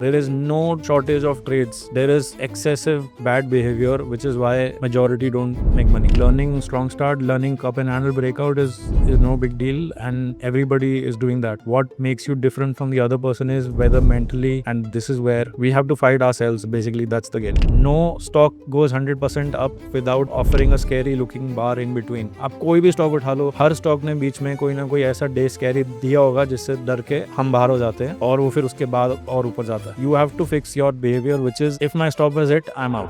There is no shortage of trades. There is excessive bad behavior, which is why majority don't make money. Learning strong start, learning cup and handle breakout is no big deal, and everybody is doing that. What makes you different from the other person is whether mentally, and this is where we have to fight ourselves. Basically, that's the game. No stock goes 100% up without offering a scary looking bar in between. आप कोई भी stock उठा लो, हर stock ने बीच में कोई ना कोई ऐसा डे स्कैरी दिया होगा जिससे डर के हम बाहर हो जाते हैं और वो फिर उसके बाद और ऊपर जाता है. You have to fix your behavior, which is if my stop is hit, I'm out.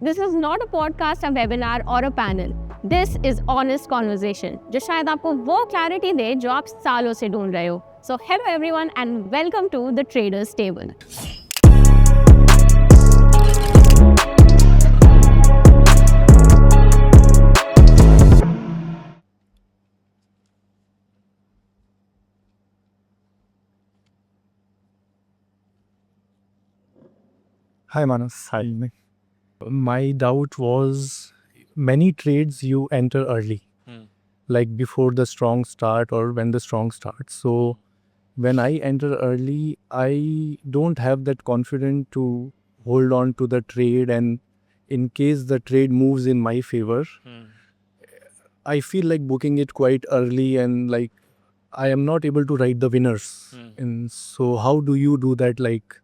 This is not a podcast, a webinar or a panel. This is honest conversation, जो शायद आपको वो clarity दे जो आप सालों से ढूंढ रहे हो. So hello everyone and welcome to the Traders Table. Hi Manas. Hi. My doubt was many trades you enter early, like before the strong start or when the strong starts. So when I enter early, I don't have that confidence to hold on to the trade, and in case the trade moves in my favor, I feel like booking it quite early, and like I am not able to write the winners. And so how do you do that? Like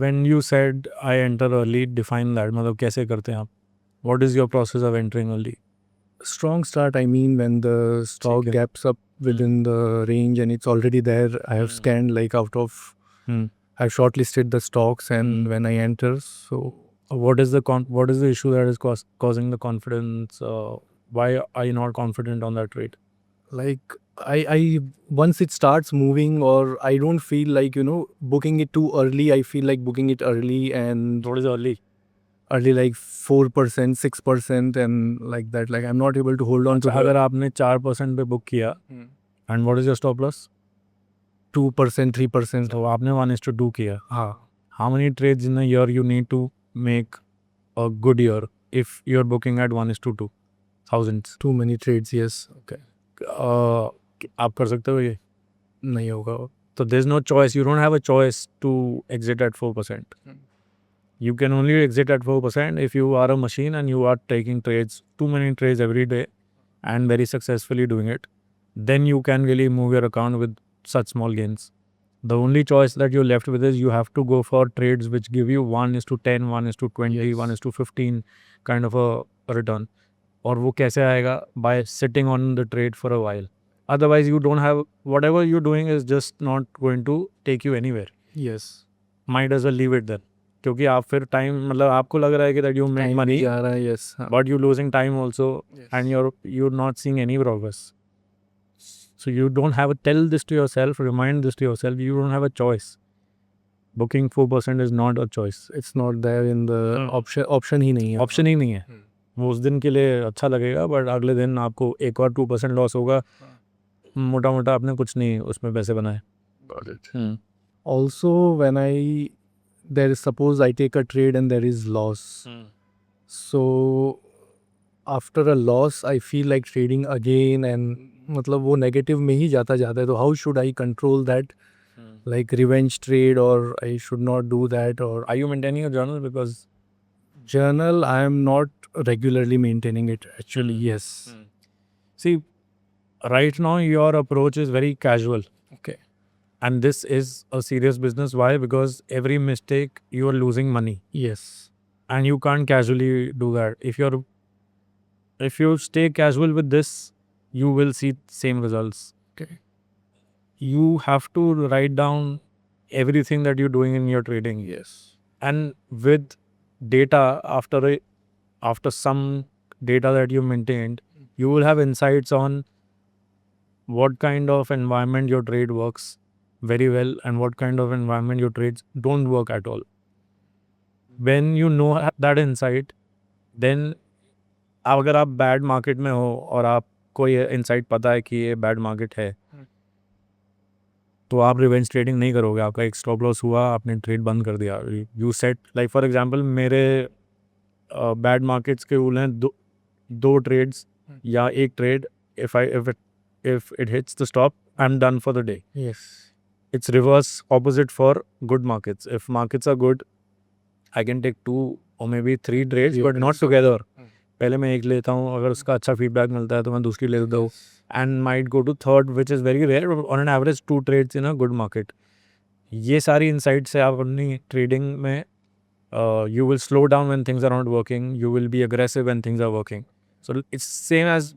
When you said I enter early, define that. मतलब कैसे करते हैं आप? What is your process of entering early? strong start, I mean when the stock Okay. gaps up within the range and it's already there. I have scanned like out of I've shortlisted the stocks, and when I enter, so What is the issue that is causing the confidence? Why are you not confident on that trade? like I once it starts moving, or I don't feel like booking it too early. I feel like booking it early, and What is early? early like 4%, 6%, and like that. Like I'm not able to hold on to अगर आपने 4% पे book किया, and what is your stop loss? 2%, 3%. तो आपने 1:2 किया. हाँ. How many trades in a year you need to make a good year if you're booking at 1:2? Thousands. Too many trades. Yes. Okay. आप कर सकते हो ये? नहीं होगा. So there's no choice. You don't have a choice to exit at 4%. You can only exit at 4% if you are a machine and you are taking trades, too many trades every day, and very successfully doing it. Then you can really move your account with such small gains. The only choice that you're left with is you have to go for trades which give you 1:10, 1:20, Yes. 1:15 kind of a return. और वो कैसे आएगा? By sitting on the trade for a while. Otherwise, you don't have, whatever you're doing is just not going to take you anywhere. Yes. Might as well leave it then. क्योंकि आप फिर time, मतलब आपको लग रहा है कि that you make money, जा रहा है. Yes. हाँ. but you're losing time also, Yes. and you're not seeing any progress. So you don't have tell this to yourself, remind this to yourself, you don't have a choice. Booking 4% is not a choice. It's not there in the option ही नहीं है. Option ही नहीं है. वो उस दिन के लिए अच्छा लगेगा, बट अगले दिन आपको एक और 2% लॉस होगा. मोटा मोटा आपने कुछ नहीं उसमें पैसे बनाए. Got it. Also, when suppose I take a trade and there is loss. So after a loss, I feel like trading again, and मतलब वो negative में ही जाता है. तो how should I control that? Like revenge trade, or I should not do that? Or Are you maintaining a journal? Because journal, I am not regularly maintaining it actually. Yes. see, right now your approach is very casual. Okay. And this is a serious business. Why? Because every mistake you are losing money, Yes. and you can't casually do that. If you stay casual with this, you will see same results. Okay. You have to write down everything that you're doing in your trading. Yes. And with data, after some data that you maintained, you will have insights on what kind of environment your trade works very well and what kind of environment your trades don't work at all. When you know that insight, then अगर आप bad market में हो और आपको ये insight पता है कि ये बैड मार्केट है, तो आप रिवेंज ट्रेडिंग नहीं करोगे. आपका एक स्टॉप लॉस हुआ, आपने ट्रेड बंद कर दिया. You set, like for example मेरे बैड मार्केट्स के रूल हैं 2 trades या एक trade, if it hits the stop, I'm done for the day. Yes. It's reverse opposite for good markets. If markets are good, I can take 2 or maybe 3 trades, but not together. पहले मैं एक लेता हूँ, अगर उसका अच्छा feedback मिलता है तो मैं दूसरी ले लेता हूँ, and might go to third, which is very rare. On an average 2 trades in a good market. ये सारी insights से आप अपनी trading में you will slow down when things are not working. You will be aggressive when things are working. So it's same as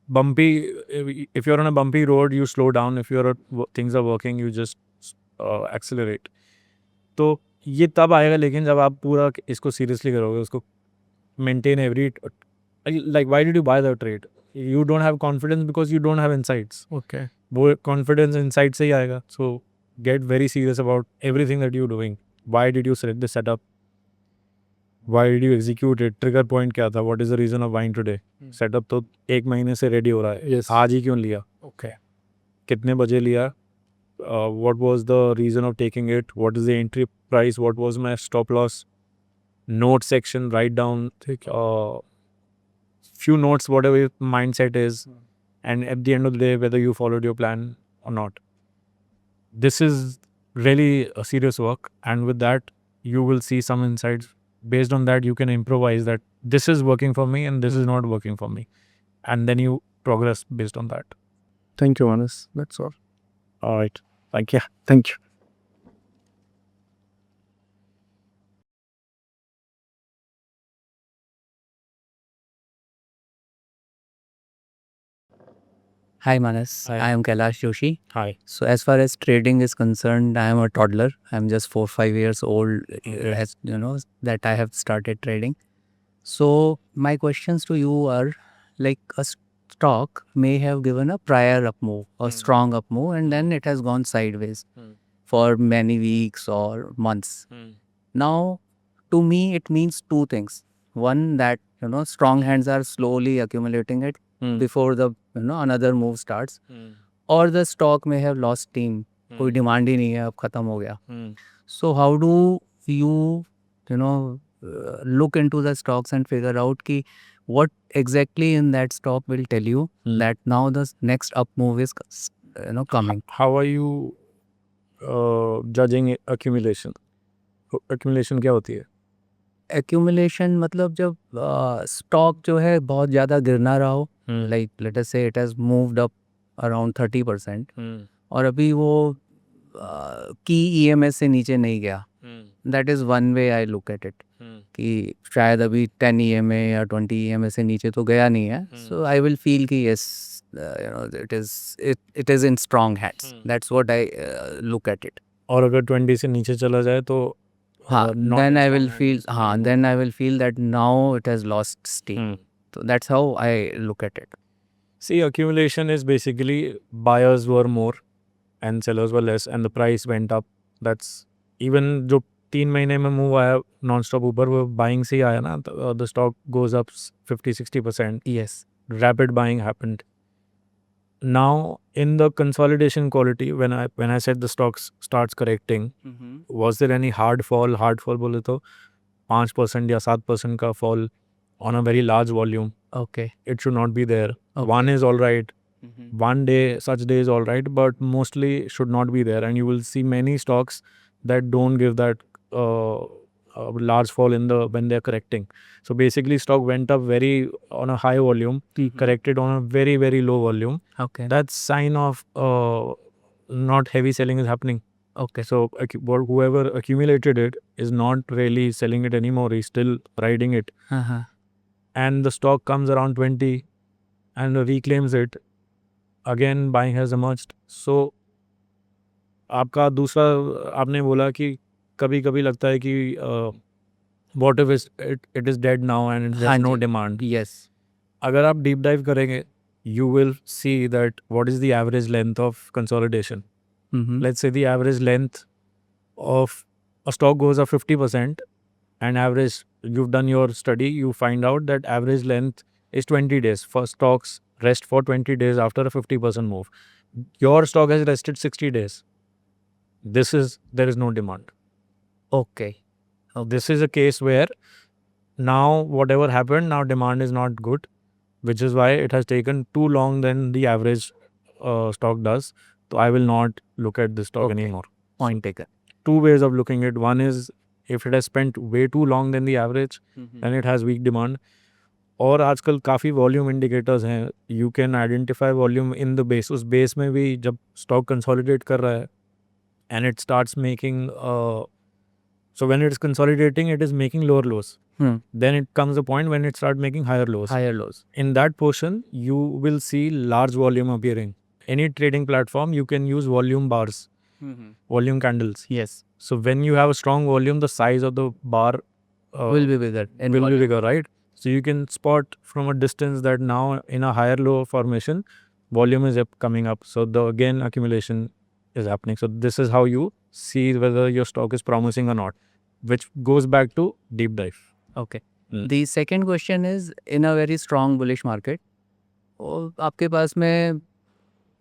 bumpy. If you're on a bumpy road, you slow down. If things are working, you just accelerate. तो ये तब आएगा लेकिन जब आप पूरा इसको seriously करोगे, उसको maintain every, like why did you buy the trade? You don't have confidence because you don't have insights. Okay. वो confidence insight से ही आएगा. So get very serious about everything that you're doing. Why did you select the setup? Why did you execute it? Trigger point क्या था? What is the reason of buying today? Setup तो 1 महीने से ready हो रहा है. Yes. आज ही क्यों लिया? Okay. कितने बजे लिया? What was the reason of taking it? What is the entry price? What was my stop loss? Note section, write down few notes, whatever your mindset is, and at the end of the day, whether you followed your plan or not. This is really a serious work, and with that, you will see some insights. Based on that, you can improvise that this is working for me and this is not working for me, and then you progress based on that. Thank you, Manas. That's all. All right. Thank you. Thank you. Hi Manas, Hi. I am Kailash Joshi. Hi. So as far as trading is concerned, I am a toddler. I'm just 4-5 years old, Okay. as you know, that I have started trading. So my questions to you are, like, a stock may have given a prior up move, a strong up move, and then it has gone sideways for many weeks or months. Now, to me, it means two things. One, that strong hands are slowly accumulating it before the another move starts, or the stock may have lost steam. कोई demand ही नहीं है, अब खत्म हो गया. So how do you look into the stocks and figure out ki what exactly in that stock will tell you that now the next up move is coming? How are you judging accumulation? Accumulation क्या होती है? Accumulation मतलब जब stock जो है बहुत ज़्यादा गिर ना रहा हो, like let us say it has moved up around 30%, और अभी वो की EMS से नीचे नहीं गया. That is one way I look at it. कि शायद अभी 10 EMA या 20 EMA से नीचे तो गया नहीं है. So I will feel कि yes, it is in strong hands. That's what I look at it. और अगर 20 से नीचे चला जाए तो not then in I will strong feel hands. then I will feel that now it has lost steam. So that's how I look at it. See, accumulation is basically buyers were more and sellers were less and the price went up. That's even जो 3 महीने में move आया non stop ऊपर, वो buying से ही आया ना. The stock goes up 50-60%. Yes. Rapid buying happened. Now in the consolidation quality, when I said the stocks starts correcting, was there any hard fall? Hard fall बोले तो 5% या 7% का fall on a very large volume. Okay. It should not be there. Okay. One is all right. One day, such day is all right, but mostly should not be there. And you will see many stocks that don't give that large fall when they're correcting. So basically, stock went up on a high volume, corrected on a very, very low volume. Okay. That's sign of not heavy selling is happening. Okay. So whoever accumulated it is not really selling it anymore. He's still riding it. And the stock comes around 20 and reclaims it. Again, buying has emerged. So आपका दूसरा, आपने बोला कि कभी कभी लगता है कि what if it is dead now and there's no demand. Yes. अगर आप deep dive करेंगे, you will see that what is the average length of consolidation. Let's say the average length of a stock goes up 50%, and average, you've done your study, you find out that average length is 20 days. For stocks rest for 20 days after a 50% move. Your stock has rested 60 days. There is no demand. Okay. This is a case where now whatever happened, now demand is not good. which is why it has taken too long than the average stock does. So I will not look at this stock anymore. Point taken. Two ways of looking at it. One is if it has spent way too long than the average, then it has weak demand. और आजकल काफ़ी volume indicators हैं, you can identify volume in the base. उस base में भी जब stock consolidate कर रहा है and it starts making, so when it is consolidating, it is making lower lows. Then it comes a point when it starts making higher lows. Higher lows. In that portion, you will see large volume appearing. Any trading platform, you can use volume bars, volume candles. Yes. So when you have a strong volume, the size of the bar Will be bigger. And will be bigger, right? So you can spot from a distance that now in a higher low formation, volume is coming up. So the again accumulation is happening. So this is how you see whether your stock is promising or not, which goes back to deep dive. Okay. The second question is, in a very strong bullish market, आपके पास में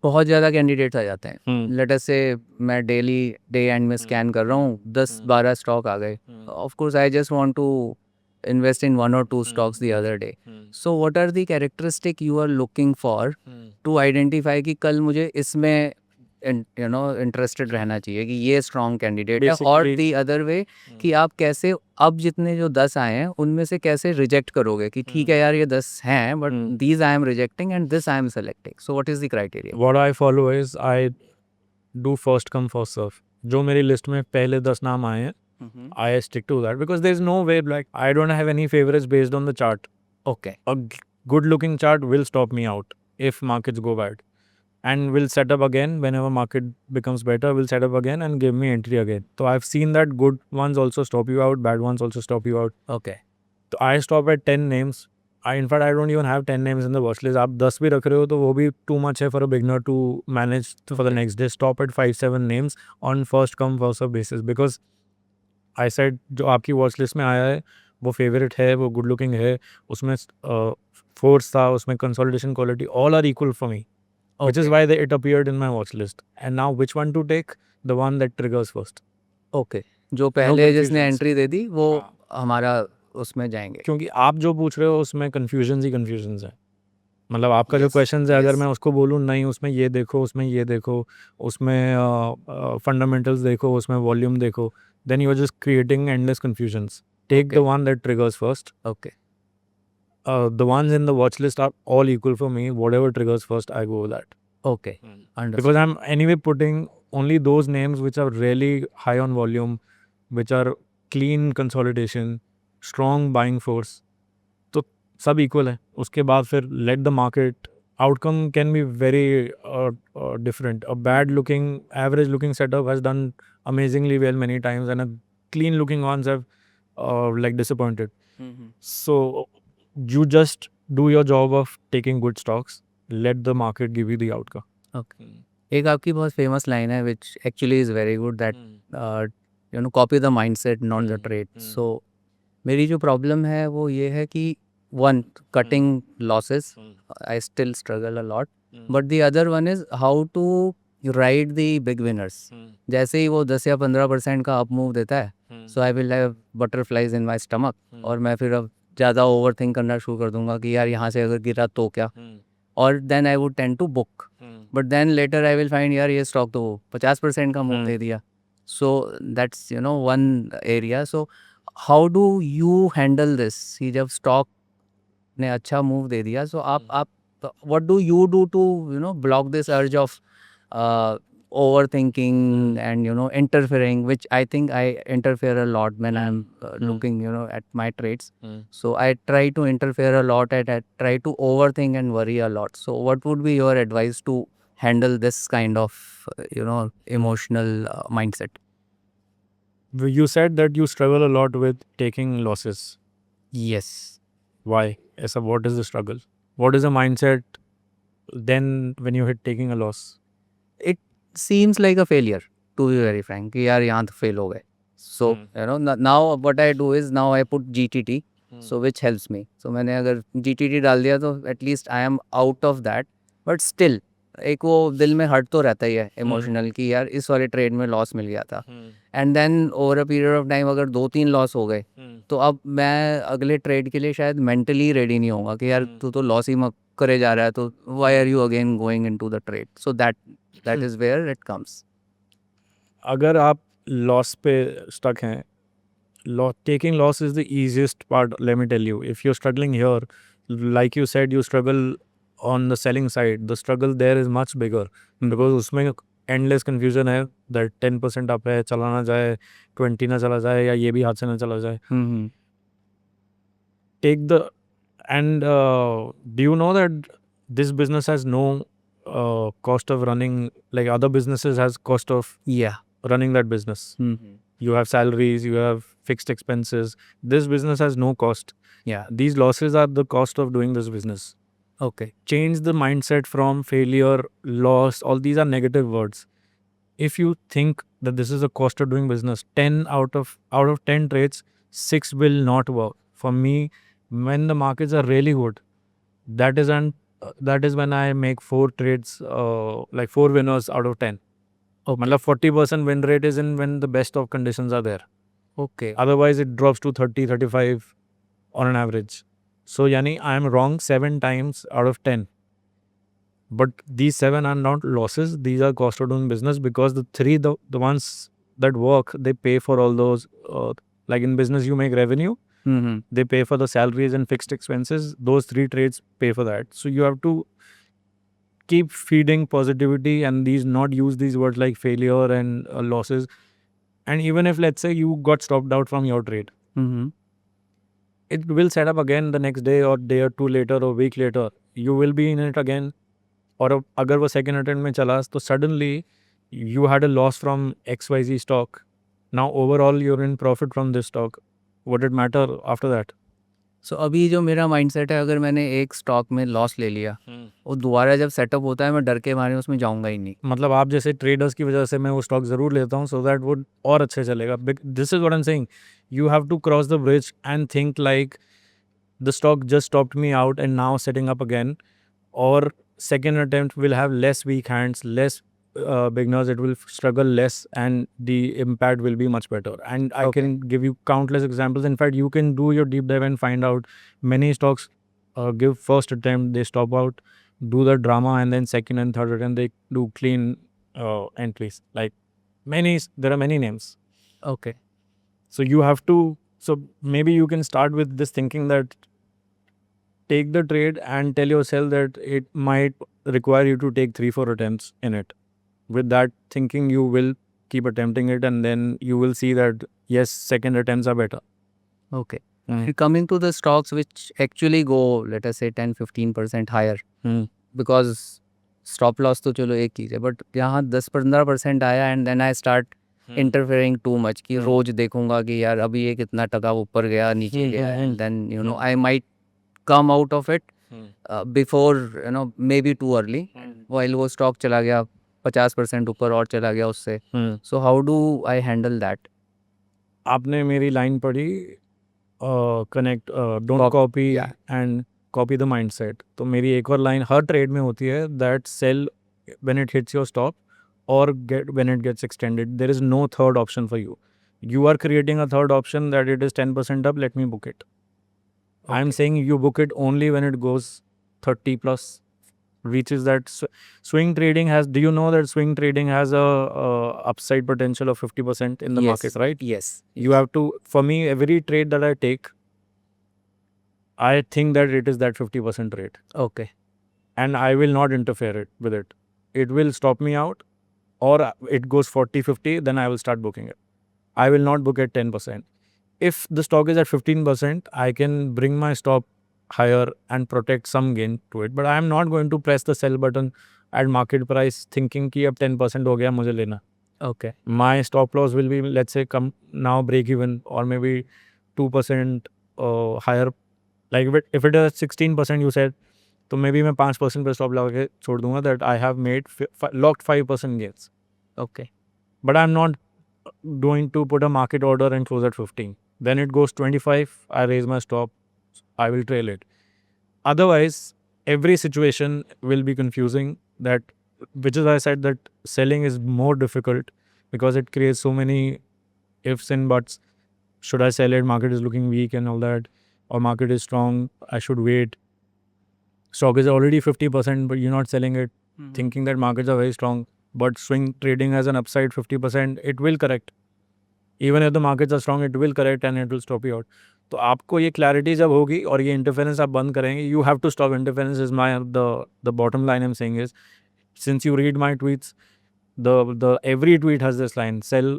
बहुत ज़्यादा candidates आ जाते हैं. Late us से मैं daily day end में scan कर रहा हूँ, 10-12 स्टॉक आ गए. Of course I just want to invest in 1 or 2 stocks the other day. So what are the characteristic you are looking for to identify कि कल मुझे इसमें इंटरेस्टेड रहना चाहिए कि ये स्ट्रॉन्ग कैंडिडेट है, और दी अदर वे कि आप कैसे अब जितने जो 10 आए हैं उनमें से कैसे रिजेक्ट करोगे कि ठीक है यार ये 10 हैं but these I am rejecting and this I am selecting. So what is the criteria? What I follow is I do first come first serve. जो मेरी लिस्ट में पहले 10 नाम आए हैं, I stick to that because there's no way, like I don't have any favorites based on the chart. Okay. A good looking chart will stop me out if markets go bad, and will set up again whenever market becomes better, will set up again and give me entry again. So I've seen that good ones also stop you out, bad ones also stop you out. Okay. So I stop at 10 names. In fact, I don't even have 10 names in the watch list. आप 10 भी रख रहे हो तो वो भी too much है for a beginner to manage for the next day. Stop at 5-7 names on first come first serve basis, because I said जो आपकी वॉच लिस्ट में आया है वो फेवरेट है, वो गुड लुकिंग है, उसमें फोर्स था, उसमें consolidation quality, all are equal for me, which is why it appeared in my watch list. And now which one to take? The one that triggers first. Okay. जो पहले जिसने confusions. Entry दे दी वो हमारा उसमें जाएंगे. क्योंकि आप जो पूछ रहे हो उसमें कन्फ्यूजन ही कन्फ्यूजन है. मतलब आपका जो क्वेश्चन है, अगर मैं उसको बोलूँ नहीं उसमें ये देखो, उसमें ये देखो, उसमें फंडामेंटल्स देखो, उसमें वॉल्यूम देखो, then you are just creating endless confusions. Take the one that triggers first. Okay. The ones in the watch list are all equal for me. Whatever triggers first, I go with that. Okay. Understood. Because I'm anyway putting only those names which are really high on volume, which are clean consolidation, strong buying force. तो सब equal है. उसके बाद फिर let the market outcome can be very different. A bad looking, average looking setup has done amazingly well many times, and a clean looking ones have like disappointed. So you just do your job of taking good stocks, let the market give you the outcome. Okay. एक आपकी बहुत famous line है which actually is very good, that copy the mindset not the trade. So मेरी जो problem है वो ये है कि one, cutting losses, I still struggle a lot, but the other one is how to ride the big winners. जैसे ही वो 10 या 15% का अप मूव देता है, so I will have butterflies in my stomach, और मैं फिर अब ज़्यादा ओवर थिंक करना शुरू कर दूंगा कि यार यहाँ से अगर गिरा तो क्या, और then I would tend to book, but then later I will find यार ये स्टॉक तो 50% का मूव दे दिया. So that's one area. So how do you handle this? कि जब स्टॉक ने अच्छा मूव दे दिया, so आप what do you do to block this urge of overthinking and interfering, which I think I interfere a lot when I'm looking at my trades. So I try to interfere a lot, and I try to overthink and worry a lot. So what would be your advice to handle this kind of emotional mindset? You said that you struggle a lot with taking losses. Yes. Why? Yes, what is the struggle? What is the mindset then when you hit taking a loss? It seems like a failure, to be very frank, कि यार यहाँ तो fail हो गए. So now what I do is now I put GTT, so which helps me. So मैंने अगर GTT डाल दिया तो at least I am out of that, but still एक वो दिल में हर्ट तो रहता ही है इमोशनल कि यार इस वाले ट्रेड में लॉस मिल गया था, and then over a period of time अगर 2-3 लॉस हो गए तो अब मैं अगले ट्रेड के लिए शायद मेंटली रेडी नहीं होऊंगा कि यार तू तो लॉस ही करे जा रहा है, तो why are you again going into the trade? So that is where it comes. अगर आप लॉस पे स्टक हैं, taking loss is the easiest part, let me tell you. If you're struggling here, like you said, you struggle on the selling side, the struggle there is much bigger because उसमें endless confusion है that 10% up है, चला ना जाए, 20 ना चला जाए, या ये भी हाथ से ना चला जाए. Take the and do you know that this business has no cost of running, like other businesses has cost of Yeah. running that business. You have salaries, you have fixed expenses. This business has no cost. Yeah. These losses are the cost of doing this business. Okay. Change the mindset from failure, loss, all these are negative words. If you think that this is a cost of doing business, 10 out of 10 trades, 6 will not work. For me, when the markets are really good, that is when I make 4 trades, like 4 winners out of 10. Oh, 40% win rate is in when the best of conditions are there. Okay. Otherwise, it drops to 30, 35 on an average. So, yani, I am wrong 7 times out of 10. But these 7 are not losses. These are cost of doing business because the 3, the ones that work, they pay for all those. Like in business, you make revenue. They pay for the salaries and fixed expenses. Those 3 trades pay for that. So, you have to keep feeding positivity and not use these words like failure and losses. And even if, let's say, you got stopped out from your trade, it will set up again the next day or day or two later or week later. You will be in it again. Or agar wo second attempt mein chala, so suddenly you had a loss from XYZ stock. Now overall you're in profit from this stock. Would it matter after that? सो अभी जो मेरा mindset है, अगर मैंने एक stock में loss ले लिया, वो दोबारा जब सेटअप होता है मैं डर के मारे उसमें जाऊंगा ही नहीं. मतलब आप जैसे ट्रेडर्स की वजह से मैं वो स्टॉक ज़रूर लेता हूँ सो दैट वो और अच्छे चलेगा. This is what I am saying. You have to cross the bridge and think like the stock just stopped me out and now setting up again. और second attempt will have less weak hands, less beginners, it will struggle less and the impact will be much better. And I can give you countless examples. In fact, you can do your deep dive and find out many stocks give first attempt, they stop out, do the drama, and then second and third attempt, they do clean entries. Like there are many names. Okay. So you have to, so maybe you can start with this thinking that take the trade and tell yourself that it might require you to take 3-4 attempts in it. With that thinking, you will keep attempting it and then you will see that yes, second attempts are better. Okay. Coming to the stocks which actually go, let us say 10-15% higher, because stop loss तो चलो एक चीज़ है, but यहाँ 10-15% आया and then I start interfering too much कि रोज देखूंगा कि यार अभी ये कितना टका ऊपर गया नीचे गया, and then you know I might come out of it before, you know, maybe too early, while वो stock चला गया 50% ऊपर और चला गया उससे. So how do I handle that? आपने मेरी लाइन पढ़ी, connect, don't copy and copy the mindset. तो मेरी एक और लाइन हर ट्रेड में होती है, that sell when it hits your stop और get when it gets extended. There is no third option for you. You are creating a third option that it is 10% up, let me book it. Okay. I'm saying you book it only when it goes 30 plus, reaches that swing trading has. Do you know that swing trading has a upside potential of 50% in the market, right? Yes. You have to, for me, every trade that I take, I think that it is that 50% rate. Okay. And I will not interfere with it. It will stop me out, or it goes 40-50, then I will start booking it. I will not book at 10%. If the stock is at 15%, I can bring my stop higher and protect some gain to it. But I am not going to press the sell button at market price thinking कि अब 10% हो गया मुझे लेना. Okay. My stop loss will be, let's say, come now break even or maybe 2% higher. Like if it is 16%, you said, तो maybe मैं 5% पे stop लगा के छोड़ दूंगा, that I have made locked 5% gains. Okay. But I'm not going to put a market order and close at 15. Then it goes 25, I raise my stop, I will trail it. Otherwise, every situation will be confusing, that which is why I said that selling is more difficult because it creates so many ifs and buts. Should I sell it? Market is looking weak and all that, or market is strong. I should wait. Stock is already 50%, but you're not selling it, thinking that markets are very strong. But swing trading has an upside 50%. It will correct. Even if the markets are strong, it will correct and it will stop you out. तो आपको ये clarity जब होगी और ये interference आप बंद करेंगे, you have to stop interference is my the bottom line I'm saying is, since you read my tweets, the every tweet has this line: sell,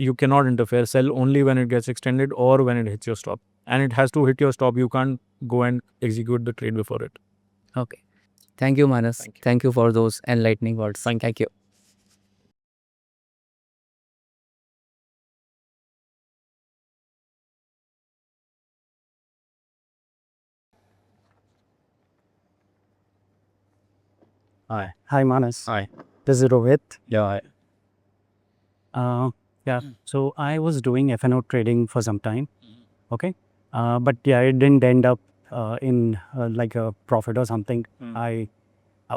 you cannot interfere, sell only when it gets extended or when it hits your stop, and it has to hit your stop. You can't go and execute the trade before it. Okay. Thank you, Manas. Thank you for those enlightening words. Thank you. Hi, Manas. Hi. This is Rohit. Yeah. Yeah. So I was doing FNO trading for some time. Okay. But yeah, it didn't end up in like a profit or something. I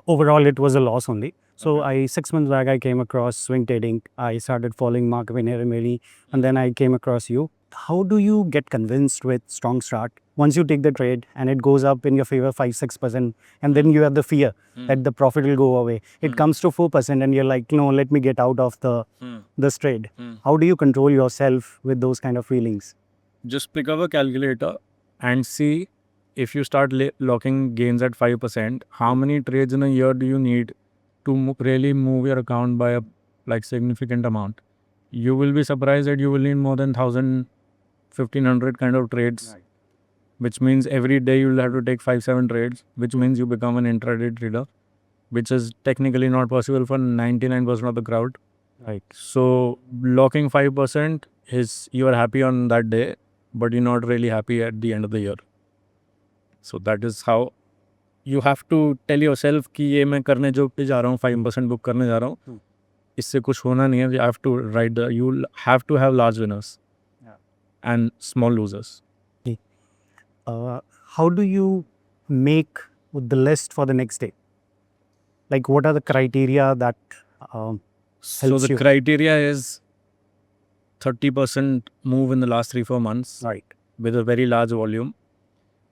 overall it was a loss only. So 6 months back I came across swing trading. I started following Mark Vineri, and then I came across you. How do you get convinced with strong start once you take the trade and it goes up in your favor 5-6%, and then you have the fear that the profit will go away? It comes to 4% and you're like, no, let me get out of this trade. How do you control yourself with those kind of feelings? Just pick up a calculator and see, if you start locking gains at 5%, how many trades in a year do you need to really move your account by a significant amount? You will be surprised that you will need more than 1,000, 1,500 kind of trades, which means every day you will have to take 5-7 trades, which means you become an intraday trader, which is technically not possible for 99% of the crowd. Right. So locking 5% is, you are happy on that day, but you're not really happy at the end of the year. So that is how you have to tell yourself कि ये मैं करने जो पे जा रहा हूँ 5% book करने जा रहा हूँ, इससे कुछ होना नहीं है. You have to write you'll have to have large winners and small losers. How do you make the list for the next day? Like, what are the criteria that So helps the you? criteria is 30% move in the last 3-4 months Right. with a very large volume.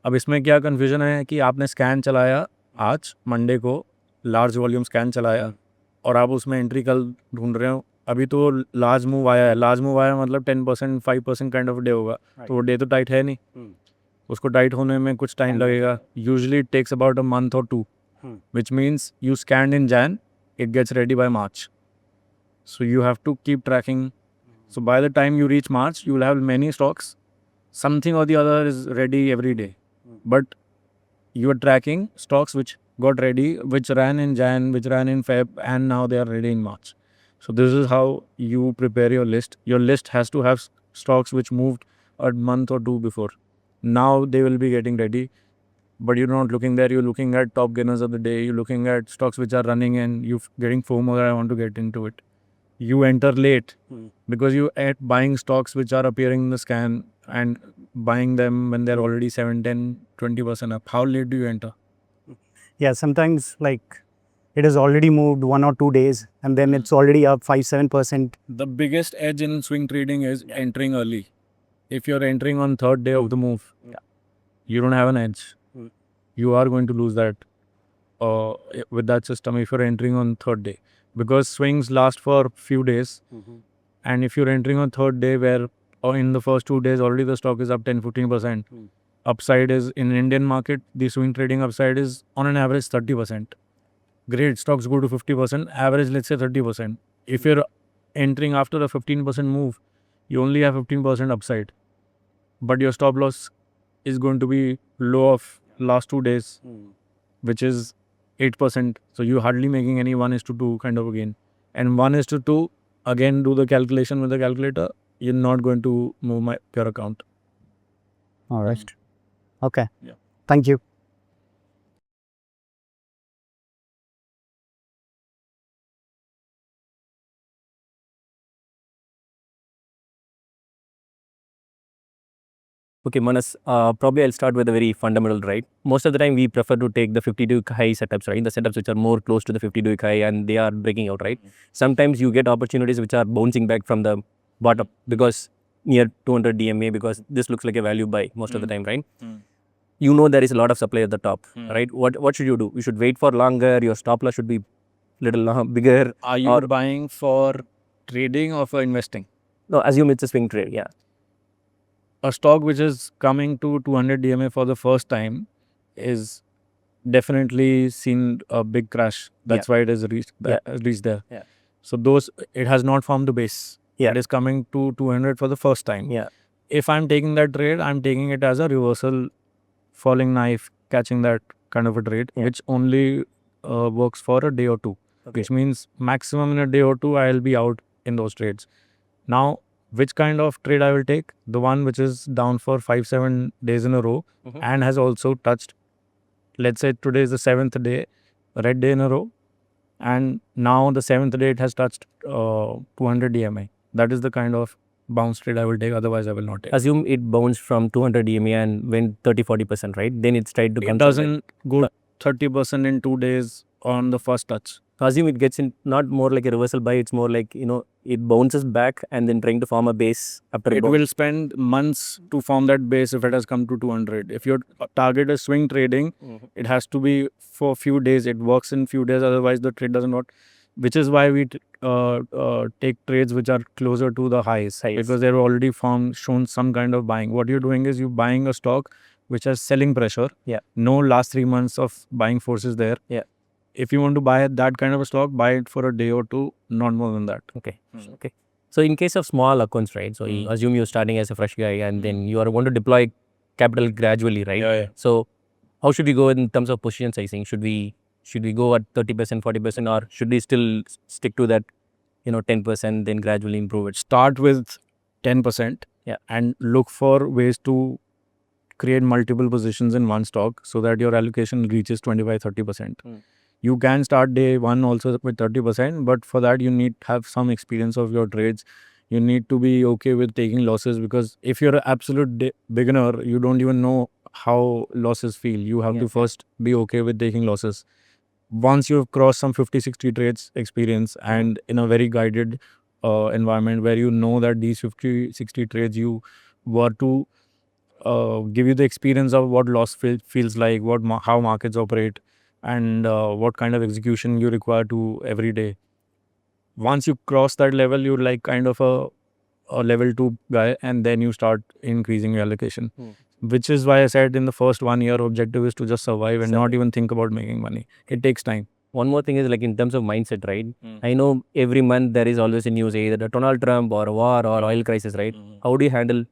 अब इसमें क्या confusion है कि आपने scan चलाया आज Monday को, large volume scan चलाया और आप उसमें एंट्री कल ढूंढ रहे हो. अभी तो लार्ज मूव आया है. लार्ज मूव आया मतलब 10%, 5% काइंड ऑफ डे होगा. तो वो डे तो टाइट है नहीं. उसको टाइट होने में कुछ टाइम लगेगा. Usually it takes about a month और 2, which means you scanned in Jan, it gets ready by March. So you have to keep tracking. So by the time you reach March, you will have many stocks. Something or the other is ready every day. But you are tracking stocks which got ready, which ran in Jan, which ran in Feb, and now they are ready in March. So this is how you prepare your list. Your list has to have stocks which moved a month or 2 before. Now they will be getting ready. But you're not looking there, you're looking at top gainers of the day, you're looking at stocks which are running and you're getting FOMO that I want to get into it. You enter late because you at buying stocks which are appearing in the scan and buying them when they're already 7, 10, 20% up. How late do you enter? Yeah, sometimes like it has already moved 1 or 2 days and then it's already up 5-7%. The biggest edge in swing trading is entering early. If you're entering on third day of the move, you don't have an edge. You are going to lose that with that system if you're entering on third day, because swings last for few days. And if you're entering on third day where in the first 2 days already the stock is up 10-15%, upside is in Indian market, the swing trading upside is on an average 30%. Great, stocks go to 50%, average let's say 30%. If you're entering after a 15% move, you only have 15% upside, but your stop loss is going to be low of last 2 days, which is 8%. So you're hardly making any 1:2 kind of a gain. And 1:2, again, do the calculation with the calculator. You're not going to move your account. All right. Okay. Yeah. Thank you. Okay, Manas, probably I'll start with a very fundamental, right? Most of the time we prefer to take the 52-week high setups, right? The setups which are more close to the 52-week high and they are breaking out, right? Sometimes you get opportunities which are bouncing back from the bottom because near 200 DMA because this looks like a value buy most of the time, right? You know there is a lot of supply at the top, right? What should you do? You should wait for longer. Your stop loss should be little bigger. Are you buying for trading or for investing? No, assume it's a swing trade. Yeah. A stock which is coming to 200 DMA for the first time is definitely seen a big crash. That's why it has reached there. Yeah. So it has not formed the base. Yeah. It is coming to 200 for the first time. Yeah. If I'm taking that trade, I'm taking it as a reversal, falling knife, catching that kind of a trade, which only works for a day or two. Which means maximum in a day or two, I'll be out in those trades. Now, which kind of trade I will take? The one which is down for 5-7 days in a row and has also touched, let's say today is the 7th day, red day in a row, and now the 7th day it has touched 200 DMA. That is the kind of bounce trade I will take, otherwise I will not take. Assume it bounced from 200 DMA and went 30-40%, right? Then it's tried to It consolidate. doesn't go 30% in 2 days on the first touch. Assume it gets in not more like a reversal buy, it's more like, it bounces back and then trying to form a base after It will spend months to form that base if it has come to 200. If your target is swing trading, it has to be for a few days. It works in few days, otherwise the trade doesn't work. Which is why we take trades which are closer to the highs. Because they're already shown some kind of buying. What you're doing is you're buying a stock which has selling pressure. Yeah. No last 3 months of buying forces there. Yeah. If you want to buy that kind of a stock, buy it for a day or two, not more than that. Okay. Okay. So in case of small accounts, right? So you assume you're starting as a fresh guy and then you are want to deploy capital gradually, right? Yeah. So how should we go in terms of position sizing? Should we go at 30%, 40%, or should we still stick to that, 10%, then gradually improve it? Start with 10%. Yeah. And look for ways to create multiple positions in one stock so that your allocation reaches 25-30%. You can start day one also with 30%, but for that you need to have some experience of your trades. You need to be okay with taking losses, because if you're an absolute beginner, you don't even know how losses feel. You have to first be okay with taking losses. Once you've crossed some 50-60 trades experience and in a very guided environment where you know that these 50-60 trades you were to give you the experience of what loss feels like, how markets operate, and what kind of execution you require to every day. Once you cross that level, you're like kind of a level 2 guy, and then you start increasing your allocation. Which is why I said in the first 1 year, objective is to just survive and not even think about making money. It takes time. One more thing is like in terms of mindset, right? I know every month there is always a news, either Donald Trump or a war or oil crisis, right? How do you handle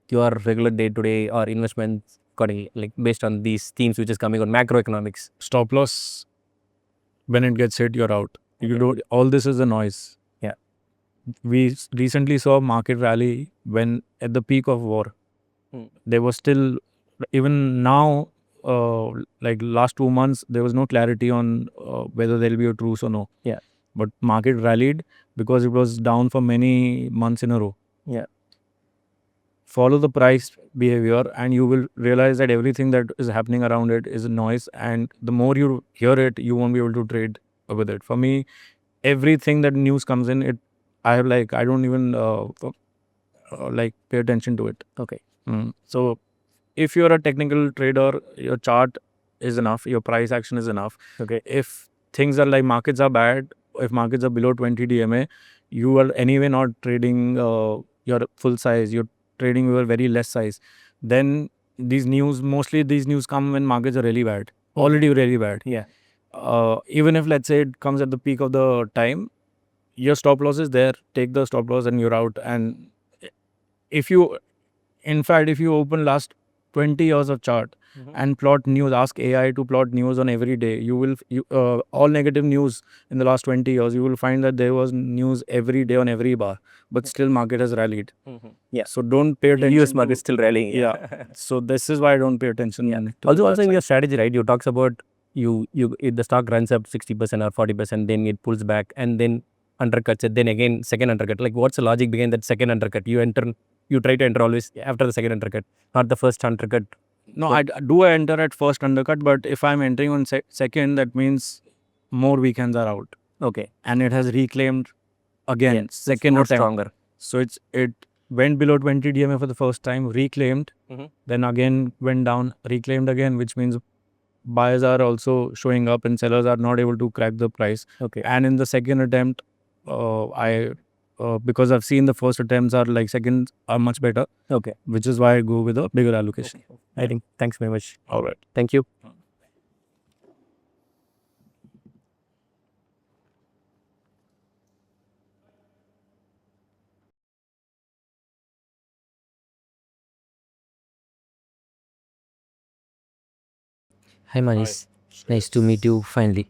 your regular day-to-day or investments accordingly, like based on these themes which is coming on macroeconomics? Stop loss, when it gets hit, you're out. You don't. All this is a noise. Yeah. We recently saw market rally when at the peak of war. There was still, even now, like last 2 months, there was no clarity on whether there will be a truce or no. Yeah. But market rallied because it was down for many months in a row. Yeah. Follow the price behavior and you will realize that everything that is happening around it is a noise, and the more you hear it, you won't be able to trade with it. For me, everything that news comes in, I don't even pay attention to it. Okay. So if you're a technical trader, your chart is enough, your price action is enough. Okay. If things are like markets are bad, if markets are below 20 DMA, you are anyway not trading your full size, you're trading your very less size. Then mostly these news come when markets are really bad, already really bad. Yeah. Even if let's say it comes at the peak of the time, your stop loss is there, take the stop loss and you're out. And if you open last 20 years of chart and plot news, ask AI to plot news on every day, you will all negative news in the last 20 years, you will find that there was news every day on every bar, but still market has rallied. Yeah. So don't pay attention. US market still rallying. Yeah. So this is why I don't pay attention. to Also that in side. your strategy, right? You talks about if the stock runs up 60% or 40%, then it pulls back and then undercuts it. Then again, second undercut. Like what's the logic behind that second undercut? You enter you try to enter always after the second undercut, not the first undercut. No, I do enter at first undercut, but if I'm entering on second, that means more weekends are out, Okay. and it has reclaimed again Yeah, second more attempt. stronger. So it went below 20 DMA for the first time, reclaimed, Mhm. then again went down, reclaimed again, which means buyers are also showing up and sellers are not able to crack the price. Okay. And in the second attempt, because I've seen the first attempts are like seconds are much better, Okay. which is why I go with a bigger allocation. I think. Thanks very much. All right. Thank you. Hi Manish, nice to meet you finally.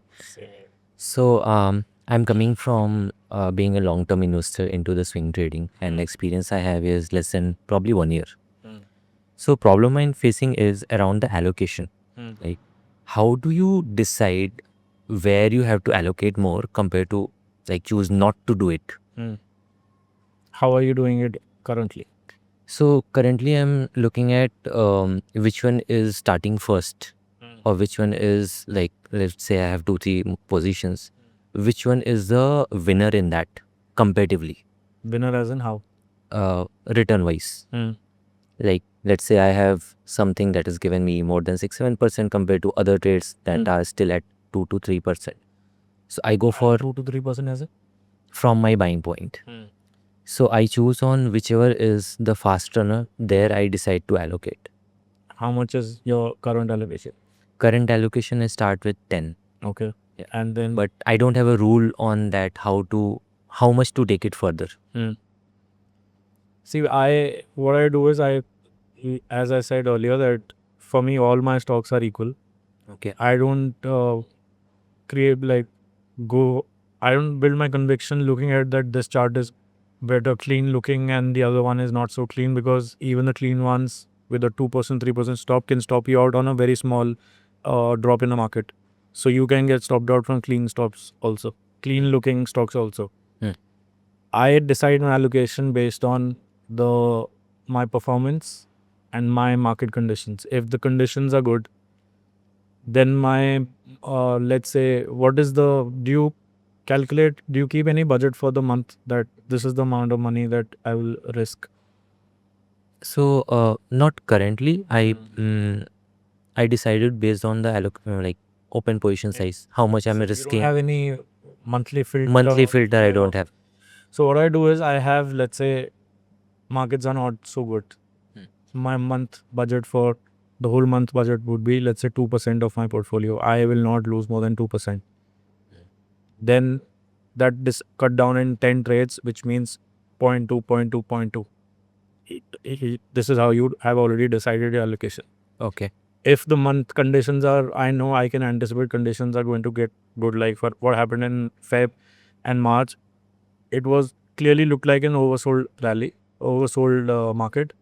So I'm coming from being a long-term investor into the swing trading, and experience I have is less than probably 1 year. So problem I'm facing is around the allocation. Like, how do you decide where you have to allocate more compared to like choose not to do it? How are you doing it currently? So currently I'm looking at which one is starting first, or which one is like, let's say I have 2-3 positions, which one is the winner in that comparatively, Winner as in how? return wise. Like let's say I have something that has given me more than 6-7% compared to other trades that are still at 2 to 3%. So I go for 2 to 3% as it? from my buying point. So I choose on whichever is the fast runner. There I decide to allocate. How much is your current allocation? Current allocation I start with 10, Okay. Yeah. And then but I don't have a rule on that how much to take it further. see, what I do is as I said earlier, that for me all my stocks are equal. Okay. I don't create like I don't build my conviction looking at that this chart is better clean looking and the other one is not so clean, because even the clean ones with a 2% 3% stop can stop you out on a very small drop in the market. So you can get stopped out from clean stocks also, clean looking stocks also. I decide my allocation based on my performance and my market conditions. If the conditions are good, then my let's say, do you keep any budget for the month that this is the amount of money that I will risk? So not currently. I decided based on the like open position size, how much I'm You don't risking. have any monthly filter? Monthly filter I don't have. So what I do is I have, let's say, markets are not so good. My month budget for the whole month budget would be, let's say, 2% of my portfolio. I will not lose more than 2%. Then that is cut down in 10 trades, which means 0.2, 0.2, 0.2. This is how you have already decided your allocation. Okay. If the month conditions are, I know I can anticipate conditions are going to get good, like for what happened in Feb and March, it was clearly looked like an oversold rally, oversold market.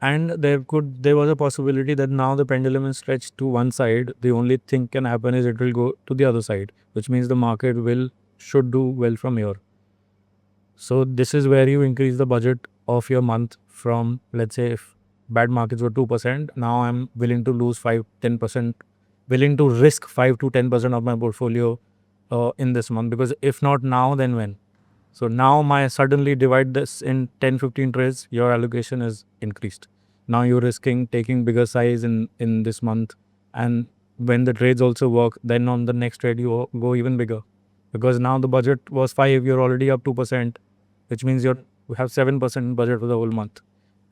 And there was a possibility that now the pendulum is stretched to one side. The only thing can happen is it will go to the other side, which means the market should do well from here. So this is where you increase the budget of your month from, let's say, if bad markets were 2%, now I'm willing to lose 5-10%, willing to risk 5 to 10% of my portfolio in this month, because if not now, then when? So now my suddenly divide this in 10-15 trades, your allocation is increased. Now you're risking taking bigger size in this month, and when the trades also work, then on the next trade you go even bigger, because now the budget was 5, you're already up 2%, which means you have 7% budget for the whole month,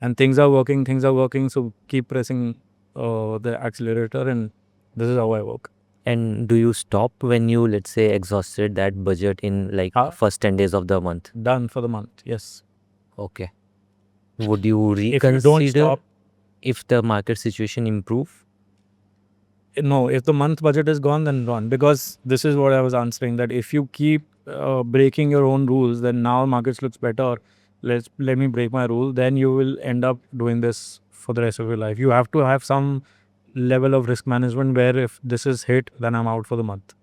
and things are working. So keep pressing the accelerator, and this is how I work. And do you stop when you, let's say, exhausted that budget in like first 10 days of the month? Done for the month. Yes. Okay. Would you If you reconsider don't stop, if the market situation improve? no, if the month budget is gone, then run, because this is what I was answering, that if you keep breaking your own rules, then now markets looks better, let me break my rule, then you will end up doing this for the rest of your life. You have to have some level of risk management where if this is hit, then I'm out for the month.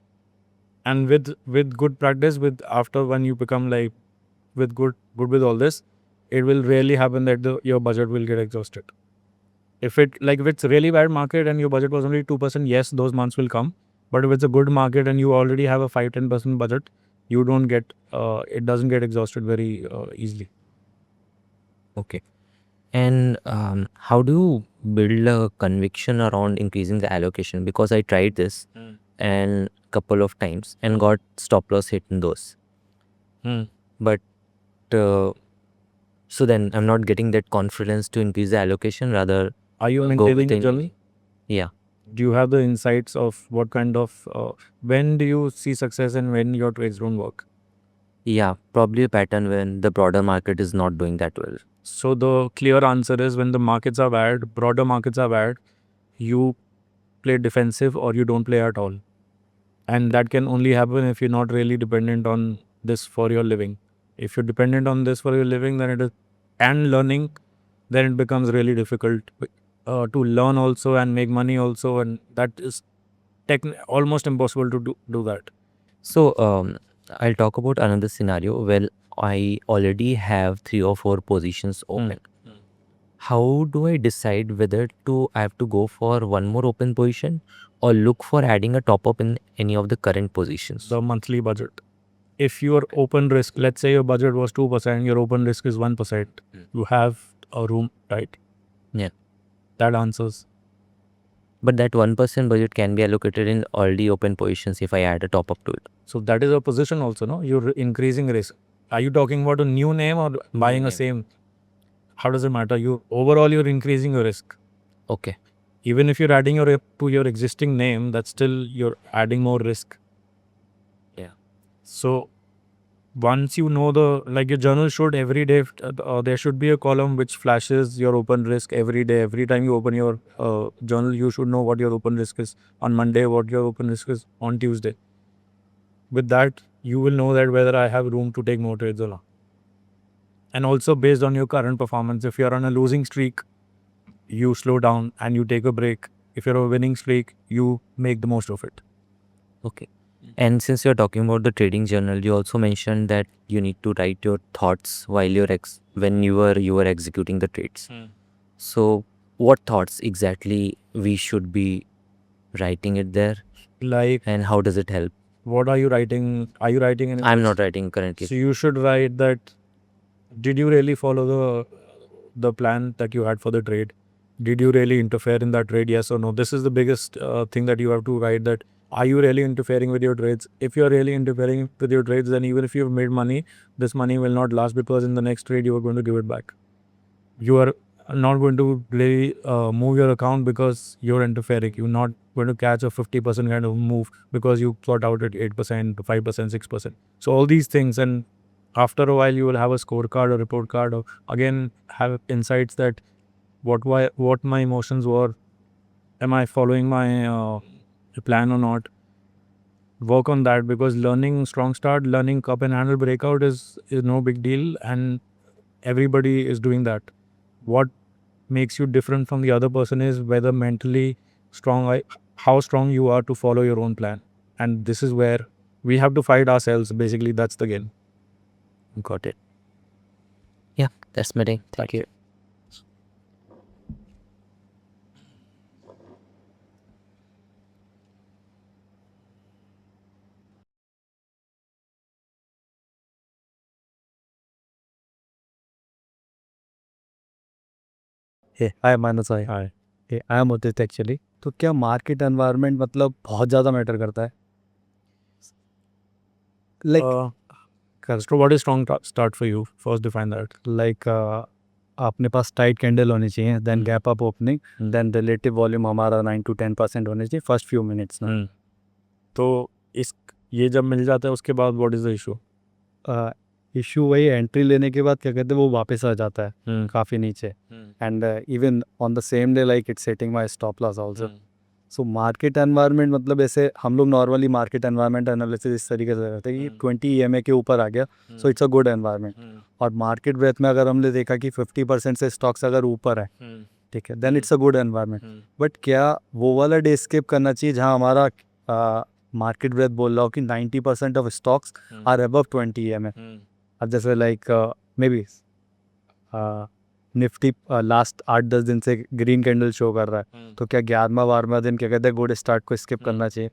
And with good practice, with after when you become like with good with all this, it will really happen that your budget will get exhausted. If it's really bad market and your budget was only 2%, yes, those months will come. But if it's a good market and you already have a 5-10% budget, you don't get it doesn't get exhausted very easily. Okay. And how do you build a conviction around increasing the allocation? Because I tried this and couple of times and got stop loss hit in those. But so then I'm not getting that confidence to increase the allocation. Rather, Are you go maintaining with the the- journey? yeah. Do you have the insights of what kind of when do you see success and when your trades don't work? Yeah, probably a pattern when the broader market is not doing that well. So the clear answer is when the markets are bad, broader markets are bad, you play defensive or you don't play at all. And that can only happen if you're not really dependent on this for your living. If you're dependent on this for your living, then it is, and learning, then it becomes really difficult to learn also and make money also. And that is almost impossible to do that. So I'll talk about another scenario. Well, I already have 3 or 4 positions open. How do I decide whether I have to go for one more open position or look for adding a top up in any of the current positions? The monthly budget. If your open risk, let's say your budget was 2%, your open risk is 1%, you have a room, right? Yeah. That answers. But that 1% budget can be allocated in already open positions if I add a top up to it. So that is a position also, no? You're increasing risk. Are you talking about a new name or buying a name. same? How does it matter? You're increasing your risk. Okay. Even if you're adding to your existing name, that's still you're adding more risk. Yeah. So once you know your journal should every day, there should be a column which flashes your open risk every day. Every time you open your journal, you should know what your open risk is on Monday, what your open risk is on Tuesday. With that, you will know that whether I have room to take more trades or not. And also based on your current performance, if you're on a losing streak, you slow down and you take a break. If you're on a winning streak, you make the most of it. Okay. And since you're talking about the trading journal, you also mentioned that you need to write your thoughts while when you were executing the trades. So what thoughts exactly we should be writing it there, Like, and how does it help? what are you writing? Are you writing anything? I'm not writing currently. So you should write that. Did you really follow the plan that you had for the trade? Did you really interfere in that trade? Yes or no? This is the biggest thing that you have to write. That are you really interfering with your trades? If you're really interfering with your trades, then even if you've made money, this money will not last because in the next trade you are going to give it back. You are not going to really move your account because you're interfering. You're not going to catch a 50% kind of move because you thought out at 8%, 5%, 6%. So all these things, and after a while you will have a scorecard or report card, or again have insights that what my emotions were. Am I following my plan or not? Work on that, because learning strong start, learning cup and handle breakout is no big deal, and everybody is doing that. What makes you different from the other person is whether mentally strong, how strong you are to follow your own plan. And this is where we have to fight ourselves. Basically, that's the game. Got it. Yeah, that's my day. Thank you. हाय मानस भाई, Hi. I am Udit actually. तो क्या market environment मतलब बहुत ज़्यादा matter करता है? Like So what is strong start for you? First define that. Like अपने पास टाइट कैंडल होनी चाहिए, then gap up opening, then relative volume हमारा 9 to 10% होने चाहिए फर्स्ट फ्यू मिनट्स में। तो ये जब मिल जाता है उसके बाद what is the issue? Issue वही एंट्री लेने के बाद क्या कहते हैं वो वापस आ जाता है काफ़ी नीचे, and even on the same day like it's setting my stop loss also. So market environment मतलब ऐसे हम लोग नॉर्मली मार्केट एनवायरनमेंट एनालिसिस इस तरीके से करते हैं कि 20 EMA के ऊपर आ गया so it's a good environment. और मार्केट ब्रेथ में अगर हमने देखा कि 50% से स्टॉक्स अगर ऊपर है, ठीक है, then it's a good environment. But क्या वो वाला डे स्किप करना चाहिए जहाँ हमारा मार्केट ब्रेथ बोल रहा हो कि 90% of stocks are above 20 EMA? अब जैसे like maybe Nifty last 8-10 दिन से ग्रीन कैंडल शो कर रहा है, तो क्या 11वां दिन क्या कहते हैं गुड स्टार्ट को स्किप करना चाहिए?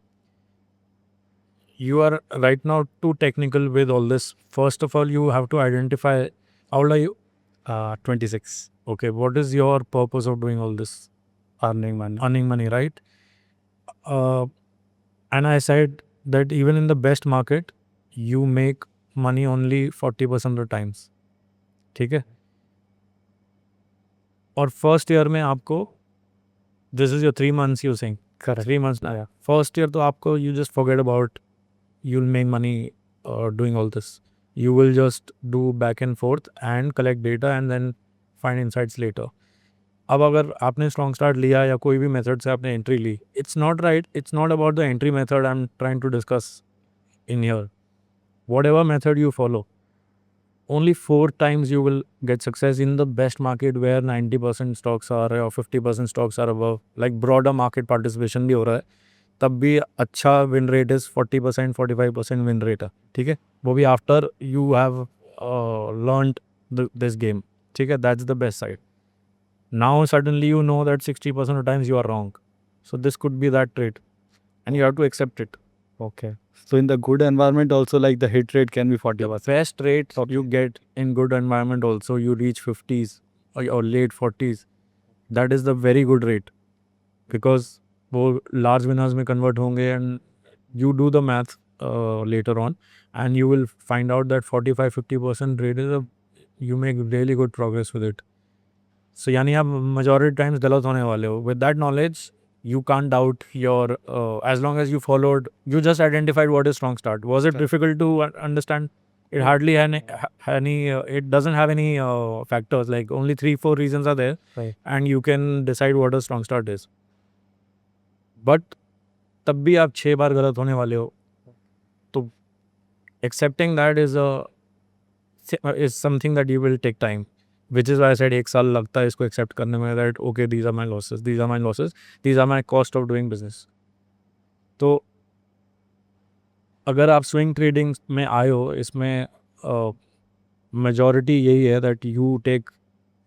You are right now too technical with all this. First of all, you have to identify how old are you? 26. Okay, what is your purpose of doing all this? Earning money. Earning money, right? And I said that even in the best market, you make money only 40% of the times. ठीक है? और first year में आपको this is your 3 months you saying. Correct. 3 months now. First year तो आपको you just forget about you'll make money doing all this. You will just do back and forth and collect data and then find insights later. अब अगर आपने strong start लिया या कोई भी method से आपने एंट्री ली, it's not right, it's not about the entry method I am trying to discuss in here. Whatever method you follow, only 4 times you will get success in the best market where 90% stocks are or 50% stocks are above, like broader market participation भी हो रहा है, तब भी अच्छा win rate is 40%, 45% win rate है, ठीक है, वो भी after you have learned this game, ठीक है, that's the best side. Now suddenly you know that 60% of times you are wrong, so this could be that trade and you have to accept it. Okay. So in the good environment also, like the hit rate can be 40%. Best rate you get in good environment also, you reach 50s or late 40s. That is the very good rate because वो large winners में convert होंगे and you do the math later on and you will find out that 45-50% rate is you make really good progress with it. So यानी आप majority times गलत होने वाले हो. With that knowledge, you can't doubt your as long as you followed, you just identified what is strong start. Was it difficult to understand? It hardly any it doesn't have any factors, like only 3-4 reasons are there, Right. and you can decide what a strong start is. But तब भी आप 6 बार गलत होने वाले हो, तो accepting that is something that you will take time. Which is why I said 1 साल लगता है इसको एक्सेप्ट करने में, that okay, these are my losses, these are my cost of doing business. तो अगर आप स्विंग ट्रेडिंग में आए हो, इसमें मेजॉरिटी यही है that you take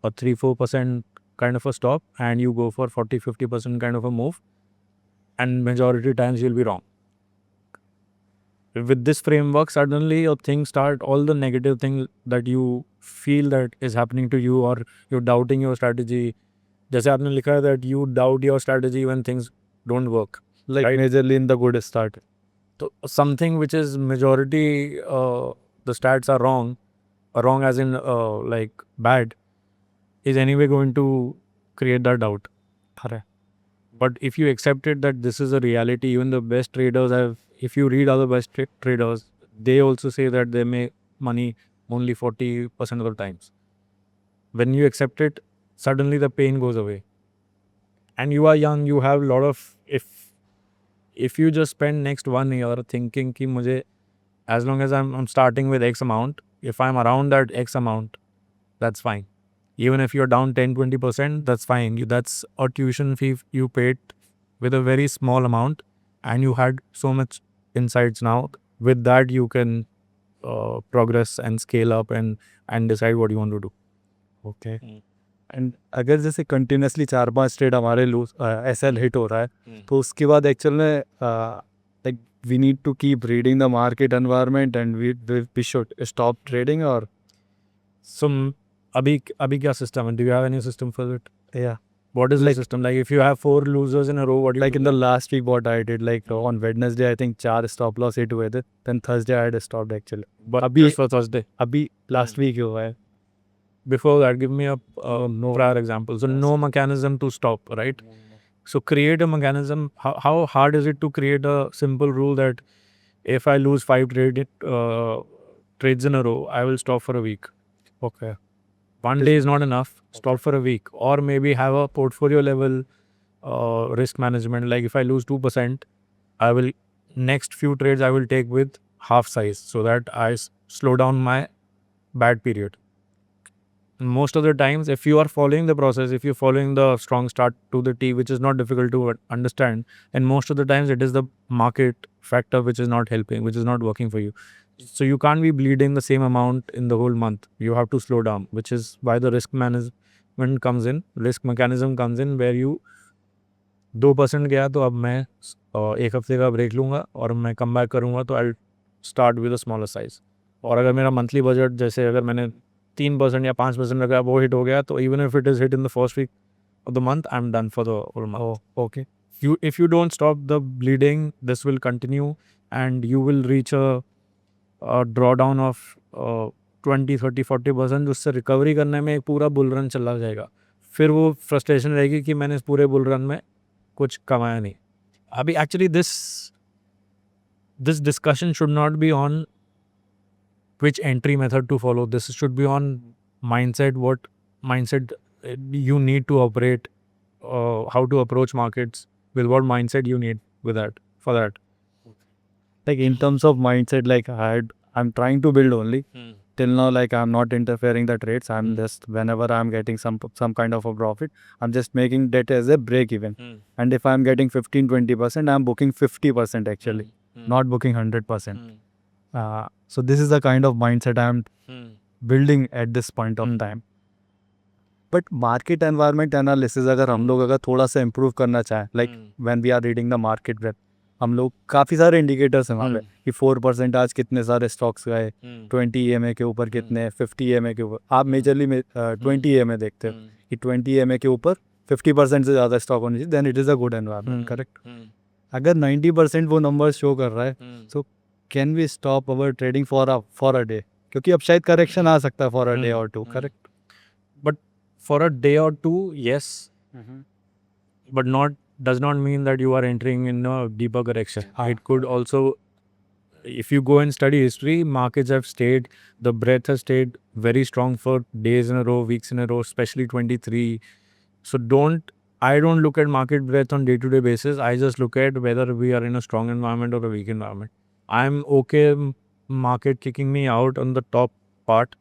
a 3-4% kind of a stop and you go for 40-50% kind of a move, and majority times you'll be wrong. With this framework, suddenly your things start, all the negative things that you feel that is happening to you or you're doubting your strategy, जैसे आपने लिखा है that you doubt your strategy when things don't work, Like majorly in the good start. so something which is majority the stats are wrong as in like bad, is anyway going to create that doubt. But if you accepted that this is a reality, even the best traders have, if you read other best traders, they also say that they make money only 40% of the times. When you accept it, suddenly the pain goes away. And you are young, you have a lot of, if you just spend next 1 year thinking कि मुझे, as long as I'm starting with X amount, if I'm around that X amount, that's fine. Even if you're down 10-20%, that's fine. That's a tuition fee you paid with a very small amount, and you had so much insights now. With that, you can progress and scale up and decide what you want to do. Okay. And अगर जैसे continuously 4-5 trade हमारे lose SL hit हो रहा है, तो उसके बाद actual में like we need to keep reading the market environment and we should stop trading, और So अभी क्या system है? Do you have any system for it? yeah, What is the system? Like if you have 4 losers in a row, what do you like do? in the last week what I did, like on Wednesday I think 4 stop loss hit हुए थे, then Thursday I had stopped actually. But अभी just for Thursday. अभी last week ही हुआ है. Before that, give me a prior example. So no mechanism to stop, right? So create a mechanism. How hard is it to create a simple rule that if I lose 5 trades in a row, I will stop for a week? Okay. One day is not enough. Stop for a week, or maybe have a portfolio level risk management. Like if I lose 2%, I will next few trades I will take with half size so that I slow down my bad period. Most of the times, if you are following the process, if you're following the strong start to the T, which is not difficult to understand, and most of the times it is the market factor which is not helping, which is not working for you. So you can't be bleeding the same amount in the whole month. You have to slow down, which is why the risk management comes in, risk mechanism comes in, where you 2% गया तो अब मैं 1 हफ्ते का break लूँगा और मैं come back करूँगा तो I start with a smaller size. और अगर मेरा मंथली बजट जैसे अगर मैंने 3% या 5% लगा वो हिट हो गया तो even if it is hit in the first week of the month, I'm done for the whole month. Oh, okay. If you don't stop the bleeding, this will continue and you will reach a drawdown of 20, 30, 40%. उससे recovery करने में एक पूरा bull run चला जाएगा. फिर वो frustration रहेगी कि मैंने इस पूरे बुल रन में कुछ कमाया नहीं. अभी actually this discussion should not be on which entry method to follow. This should be on mindset, what mindset you need to operate, how to approach markets, with what mindset you need with that, for that. Like in terms of mindset, like I'm trying to build only. Till now, like I'm not interfering the trades. I'm just whenever I'm getting some kind of a profit, I'm just making that as a break even. And if I'm getting 15-20%, I'm booking 50% actually, not booking 100%. So this is the kind of mindset I'm building at this point of time. But market environment analysis अगर हम लोग अगर थोड़ा सा improve करना चाहें, like when we are reading the market web, हम लोग काफ़ी सारे इंडिकेटर्स हैं वहाँ पे कि 4% आज कितने सारे स्टॉक्स गए, 20 EMA के ऊपर कितने, 50 EMA के ऊपर. आप मेजरली 20 EMA देखते हो कि 20 EMA के ऊपर 50% से ज़्यादा स्टॉक होने चाहिए, then it is a good environment. Correct. अगर 90% वो नंबर शो कर रहा है, so can we stop our trading for a day, क्योंकि अब शायद करेक्शन आ सकता है फॉर अ डे और two. Correct. But for a day or two, yes, but does not mean that you are entering in a deeper correction. It could also, if you go and study history, markets have stayed, the breadth has stayed very strong for days in a row, weeks in a row, especially 23. So I don't look at market breadth on day-to-day basis. I just look at whether we are in a strong environment or a weak environment. I'm okay market kicking me out on the top part,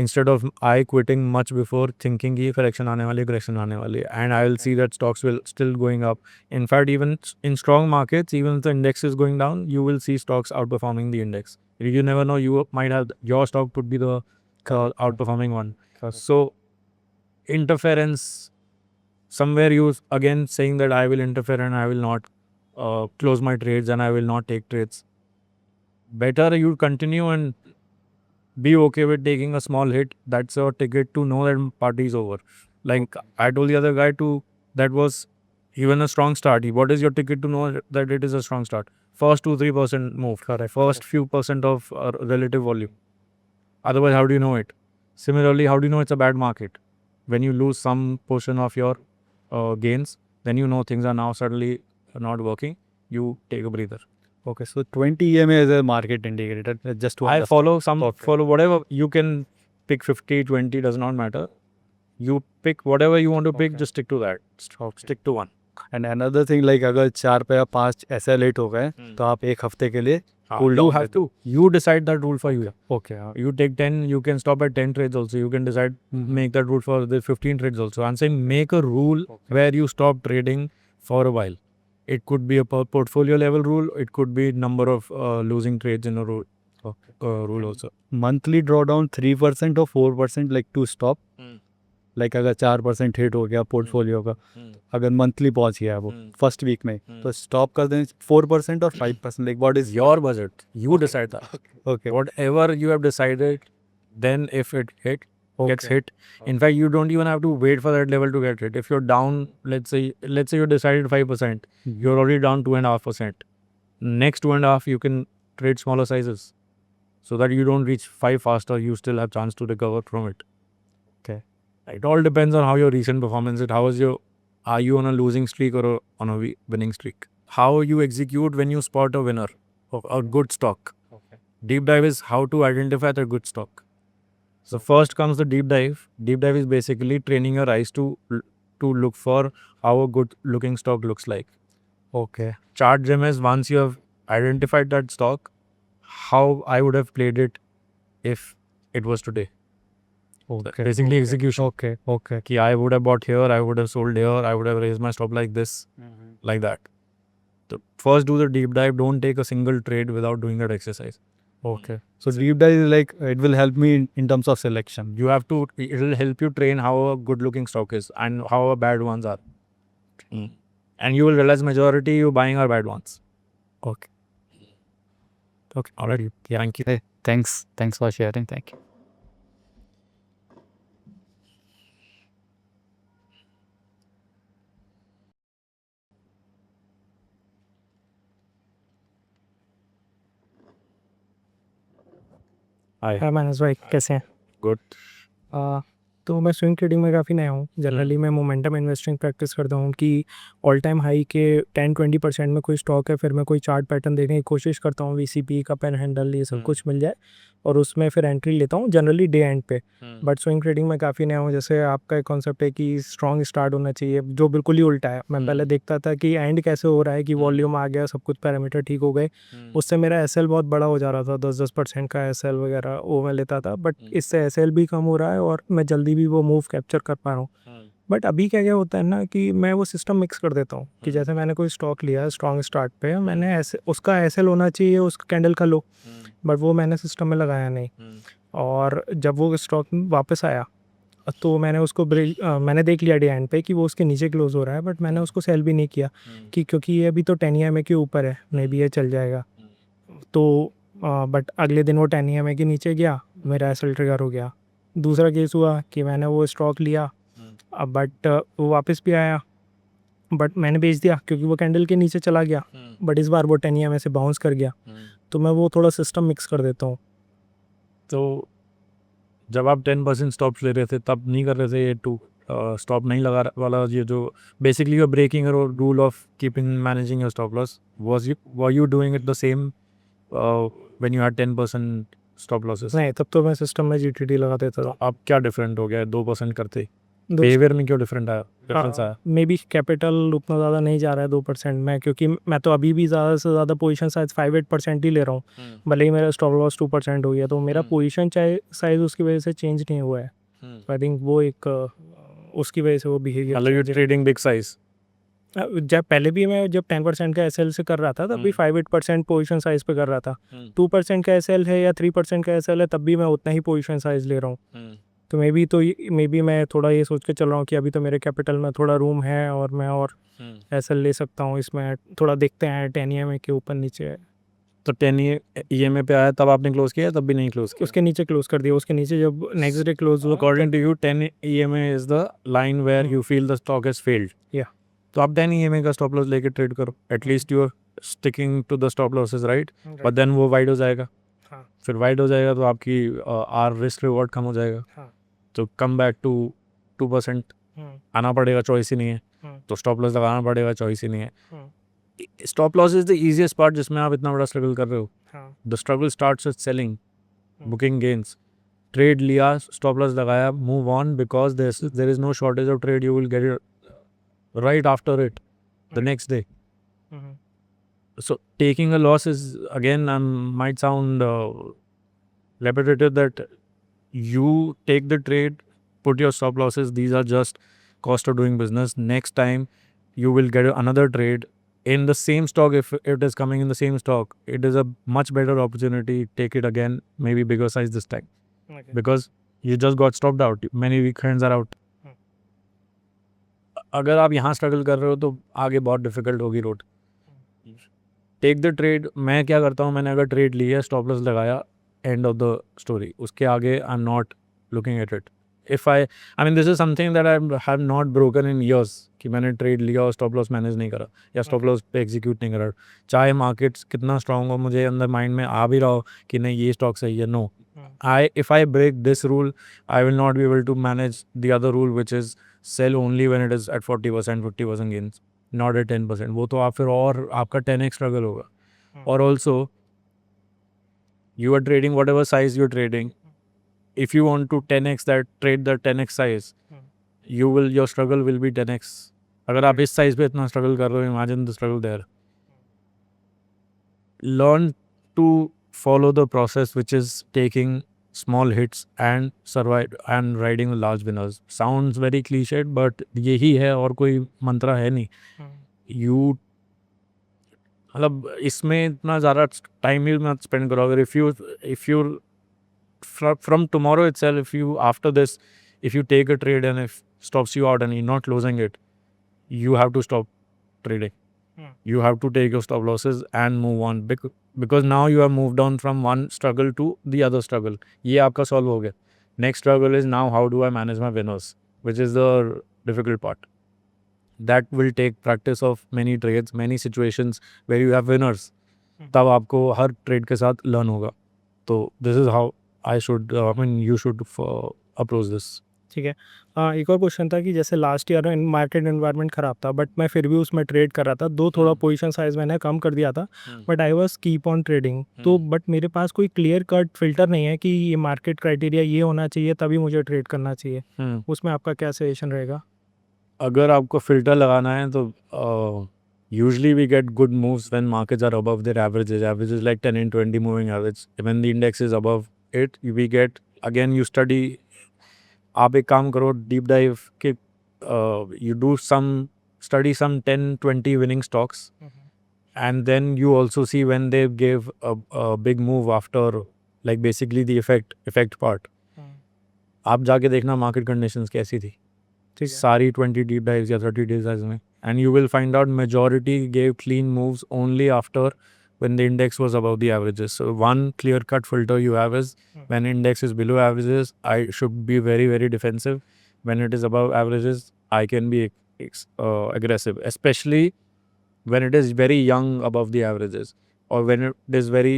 instead of I quitting much before thinking कि correction आने वाली, and I will see that stocks will still going up. In fact, even in strong markets, even if the index is going down, you will see stocks outperforming the index. You never know, you might have your stock could be the outperforming one. So interference, somewhere you again saying that I will interfere and I will not close my trades and I will not take trades. Better you continue and be okay with taking a small hit. That's your ticket to know that party is over. Like I told the other guy that was even a strong start. What is your ticket to know that it is a strong start? First 2-3% move. Correct. First few percent of relative volume. Otherwise, how do you know it? Similarly, how do you know it's a bad market? When you lose some portion of your gains, then you know things are now suddenly not working. You take a breather. Okay, so 20 EMA is a market indicator. Just to I follow whatever you can pick. 50, 20 does not matter. You pick whatever you want to pick. Just stick to that. Stick to one. And another thing, like अगर 4 पे या 5 ऐसे late हो गए तो आप एक हफ्ते के लिए cool You down have to. You decide that rule for you. Okay. You take 10. You can stop at 10 trades also. You can decide make that rule for the 15 trades also. I'm saying make a rule where you stop trading for a while. It could be a portfolio level rule. It could be number of losing trades in a rule. Rule also. Monthly drawdown 3% or 4%, like to stop. Like अगर 4% hit हो गया portfolio का, अगर monthly पहुंच गया वो first week में, तो स्टॉप कर दें 4% और 5%. Like what is Your budget. You decide that. Okay. Whatever you have decided, then if it gets hit. In fact, you don't even have to wait for that level to get hit. If you're down, let's say you decided 5%, you're already down 2.5%. Next 2.5%, you can trade smaller sizes, so that you don't reach 5 faster. You still have chance to recover from it. Okay. It all depends on how your recent performance is. Are you on a losing streak or on a winning streak? How you execute when you spot a winner of a good stock. Okay. Deep dive is how to identify the good stock. So first comes the deep dive. Deep dive is basically training your eyes to look for how a good looking stock looks like. Okay. Chart gem is once you have identified that stock, how I would have played it if it was today. Okay. Basically execution. Okay. Ki I would have bought here, I would have sold here, I would have raised my stop like this, like that. So first do the deep dive. Don't take a single trade without doing that exercise. Okay. So deep dive is like it will help me in terms of selection. You have to, it will help you train how a good looking stock is and how a bad ones are. And you will realize majority you buying are bad ones. Okay. Okay. Alright. Yeah. Thank you. Hey, thanks for sharing. Thank you. Hi. हाँ मानस भाई कैसे हैं Good. तो मैं swing trading में काफ़ी नया हूँ जनरली मैं मोमेंटम इन्वेस्टिंग प्रैक्टिस करता हूँ कि ऑल टाइम हाई के 10-20% में कोई स्टॉक है फिर मैं कोई चार्ट पैटर्न देखने की कोशिश करता हूँ वीसीपी का पेन हैंडल ये सब कुछ मिल जाए और उसमें फिर एंट्री लेता हूँ जनरली डे एंड पे बट स्विंग ट्रेडिंग में काफ़ी नया हूँ जैसे आपका एक कॉन्सेप्ट है कि स्ट्रॉन्ग स्टार्ट होना चाहिए जो बिल्कुल ही उल्टा है मैं पहले देखता था कि एंड कैसे हो रहा है कि वॉल्यूम आ गया सब कुछ पैरामीटर ठीक हो गए उससे मेरा एसएल बहुत बड़ा हो जा रहा था 10% का एसएल वगैरह वो मैं लेता था बट इससे एसएल भी कम हो रहा है और मैं जल्दी भी वो मूव कैप्चर कर पा रहा हूँ बट अभी क्या क्या होता है ना कि मैं वो सिस्टम मिक्स कर देता हूँ कि जैसे मैंने कोई स्टॉक लिया स्ट्रॉन्ग स्टार्ट पे मैंने ऐसे उसका एसएल होना चाहिए उसका कैंडल का लो बट वो मैंने सिस्टम में लगाया नहीं और जब वो स्टॉक वापस आया तो मैंने उसको मैंने देख लिया डे एंड पे कि वो उसके नीचे क्लोज हो रहा है बट मैंने उसको सेल भी नहीं किया कि क्योंकि ये अभी तो 10 EMA के ऊपर है मे बी ये चल जाएगा तो बट अगले दिन वो 10 EMA के नीचे गया मेरा एसएल ट्रिगर हो गया दूसरा केस हुआ कि मैंने वो स्टॉक लिया बट वो वापस भी आया बट मैंने बेच दिया क्योंकि वो कैंडल के नीचे चला गया बट इस बार वो 10 EMA से बाउंस कर गया तो मैं वो थोड़ा सिस्टम मिक्स कर देता हूँ तो जब आप 10% स्टॉप्स ले रहे थे तब नहीं कर रहे थे ये टू स्टॉप नहीं लगा वाला ये जो basically you breaking rule of keeping managing your stop loss were you doing it the same when you had 10% stop losses नहीं तब तो मैं सिस्टम में जीटीडी लगा देता था अब क्या डिफरेंट हो गया 2% करते बिहेवियर में क्यों डिफरेंट डिफरेंस आया मे बी कैपिटल उतना ज़्यादा नहीं जा रहा है 2% में क्योंकि मैं तो अभी भी ज़्यादा से ज़्यादा पोजीशन साइज 5-8% ही ले रहा हूँ भले ही मेरा स्टॉप लॉस 2% हो गया तो मेरा पोजीशन साइज उसकी वजह से चेंज नहीं हुआ है आई थिंक वो एक उसकी वजह से वो मतलब you behaviour trading big size जब पहले भी मैं जब 10% का एसएल से कर रहा था तब भी 5-8% पोजीशन साइज पे कर रहा था 2% का एसएल है या 3% का एसएल है तब भी मैं उतना ही पोजीशन साइज ले रहा हूँ तो मे बी मैं थोड़ा ये सोच के चल रहा हूँ कि अभी तो मेरे कैपिटल में थोड़ा रूम है और मैं और एसएल ले सकता हूँ इसमें थोड़ा देखते हैं 10 EMA के ऊपर नीचे है तो 10 EMA पे आया तब आपने क्लोज किया तब भी नहीं क्लोज किया उसके नीचे क्लोज कर दिया उसके नीचे जब नेक्स्ट डे क्लोज हुआ according to you 10 EMA is the line where you feel the stock has failed Yeah. तो आप 10 EMA का स्टॉप लॉस लेके ट्रेड करो at least you are sticking to the stop losses right but then वो wide हो जाएगा हाँ। फिर वाइड हो जाएगा तो आपकी आर रिस्क रिवॉर्ड कम हो जाएगा हाँ। तो कम बैक टू 2% आना पड़ेगा चॉइस ही नहीं है तो स्टॉप लॉस लगाना पड़ेगा चॉइस ही नहीं है stop loss is the easiest part जिसमें आप इतना बड़ा स्ट्रगल कर रहे हो the struggle starts with selling booking gains trade लिया स्टॉप लॉस लगाया move on because there is no shortage of trade you will get it right after it the next day so taking a loss is again might sound repetitive that you take the trade put your stop losses these are just cost of doing business next time you will get another trade in the same stock if it is coming in the same stock it is a much better opportunity take it again maybe bigger size this time because you just got stopped out many weekends are out अगर आप यहाँ struggle कर रहे हो तो आगे बहुत difficult होगी रोड टेक द ट्रेड मैं क्या करता हूँ मैंने अगर ट्रेड लिया स्टॉप लॉस लगाया एंड ऑफ द स्टोरी उसके आगे आई am not looking at it if I mean this is something that I have not broken in years कि मैंने ट्रेड लिया और स्टॉप लॉस मैनेज नहीं करा या स्टॉप लॉस पे एग्जीक्यूट नहीं करा चाहे मार्केट्स कितना स्ट्रांग हो मुझे अंदर माइंड में आ भी रहा हो कि नहीं ये स्टॉक सही है no if I break this rule I will not be able to manage the other rule which is sell only when it is at 40% 50% gains not at 10% वो तो आप फिर और आपका 10x स्ट्रगल होगा और also you are trading whatever size you're trading if you want to 10x that trade the 10x size your struggle will be 10x अगर आप इस साइज पे इतना स्ट्रगल कर रहे हो imagine the struggle there learn to follow the process which is taking small hits and survive and riding the large winners sounds very cliched but यही है और कोई मंत्र है नहीं you मतलब इसमें इतना ज़्यादा टाइम भी मत स्पेंड करो. अगर if you from tomorrow itself, if you after this, if you take a trade and if stops you out and you're not closing it, you have to stop trading. You have to take your stop losses and move on because now you have moved on from one struggle to the other struggle. ये आपका solve हो गया. Next struggle is now how do I manage my winners, which is the difficult part. That will take practice of many trades, many situations where you have winners. तब आपको हर trade के साथ learn होगा. तो this is how I should I mean you should approach this. ठीक है. एक और क्वेश्चन था कि जैसे लास्ट ईयर मार्केट एनवायरनमेंट ख़राब था बट मैं फिर भी उसमें ट्रेड कर रहा था. दो थोड़ा पोजीशन साइज मैंने कम कर दिया था but I was keep on trading. तो बट मेरे पास कोई क्लियर कट फिल्टर नहीं है कि ये मार्केट क्राइटेरिया ये होना चाहिए तभी मुझे ट्रेड करना चाहिए. उसमें आपका क्या सजेशन रहेगा? अगर आपको फिल्टर लगाना है तो usually we get good moves when markets are above their averages. Averages like 10 and 20 moving average. When the index is above it, we get, again you study. आप एक काम करो, deep dive के you do study some 10-20 winning stocks and then you also see when they gave a big move after like basically the effect part. आप जाके देखना market conditions कैसी थी. सारी 20 deep dives या 30 days में, and you will find out majority gave clean moves only after when the index was above the averages. So one clear cut filter you have is when index is below averages, I should be very very defensive. When it is above averages, I can be aggressive, especially when it is very young above the averages or when it is very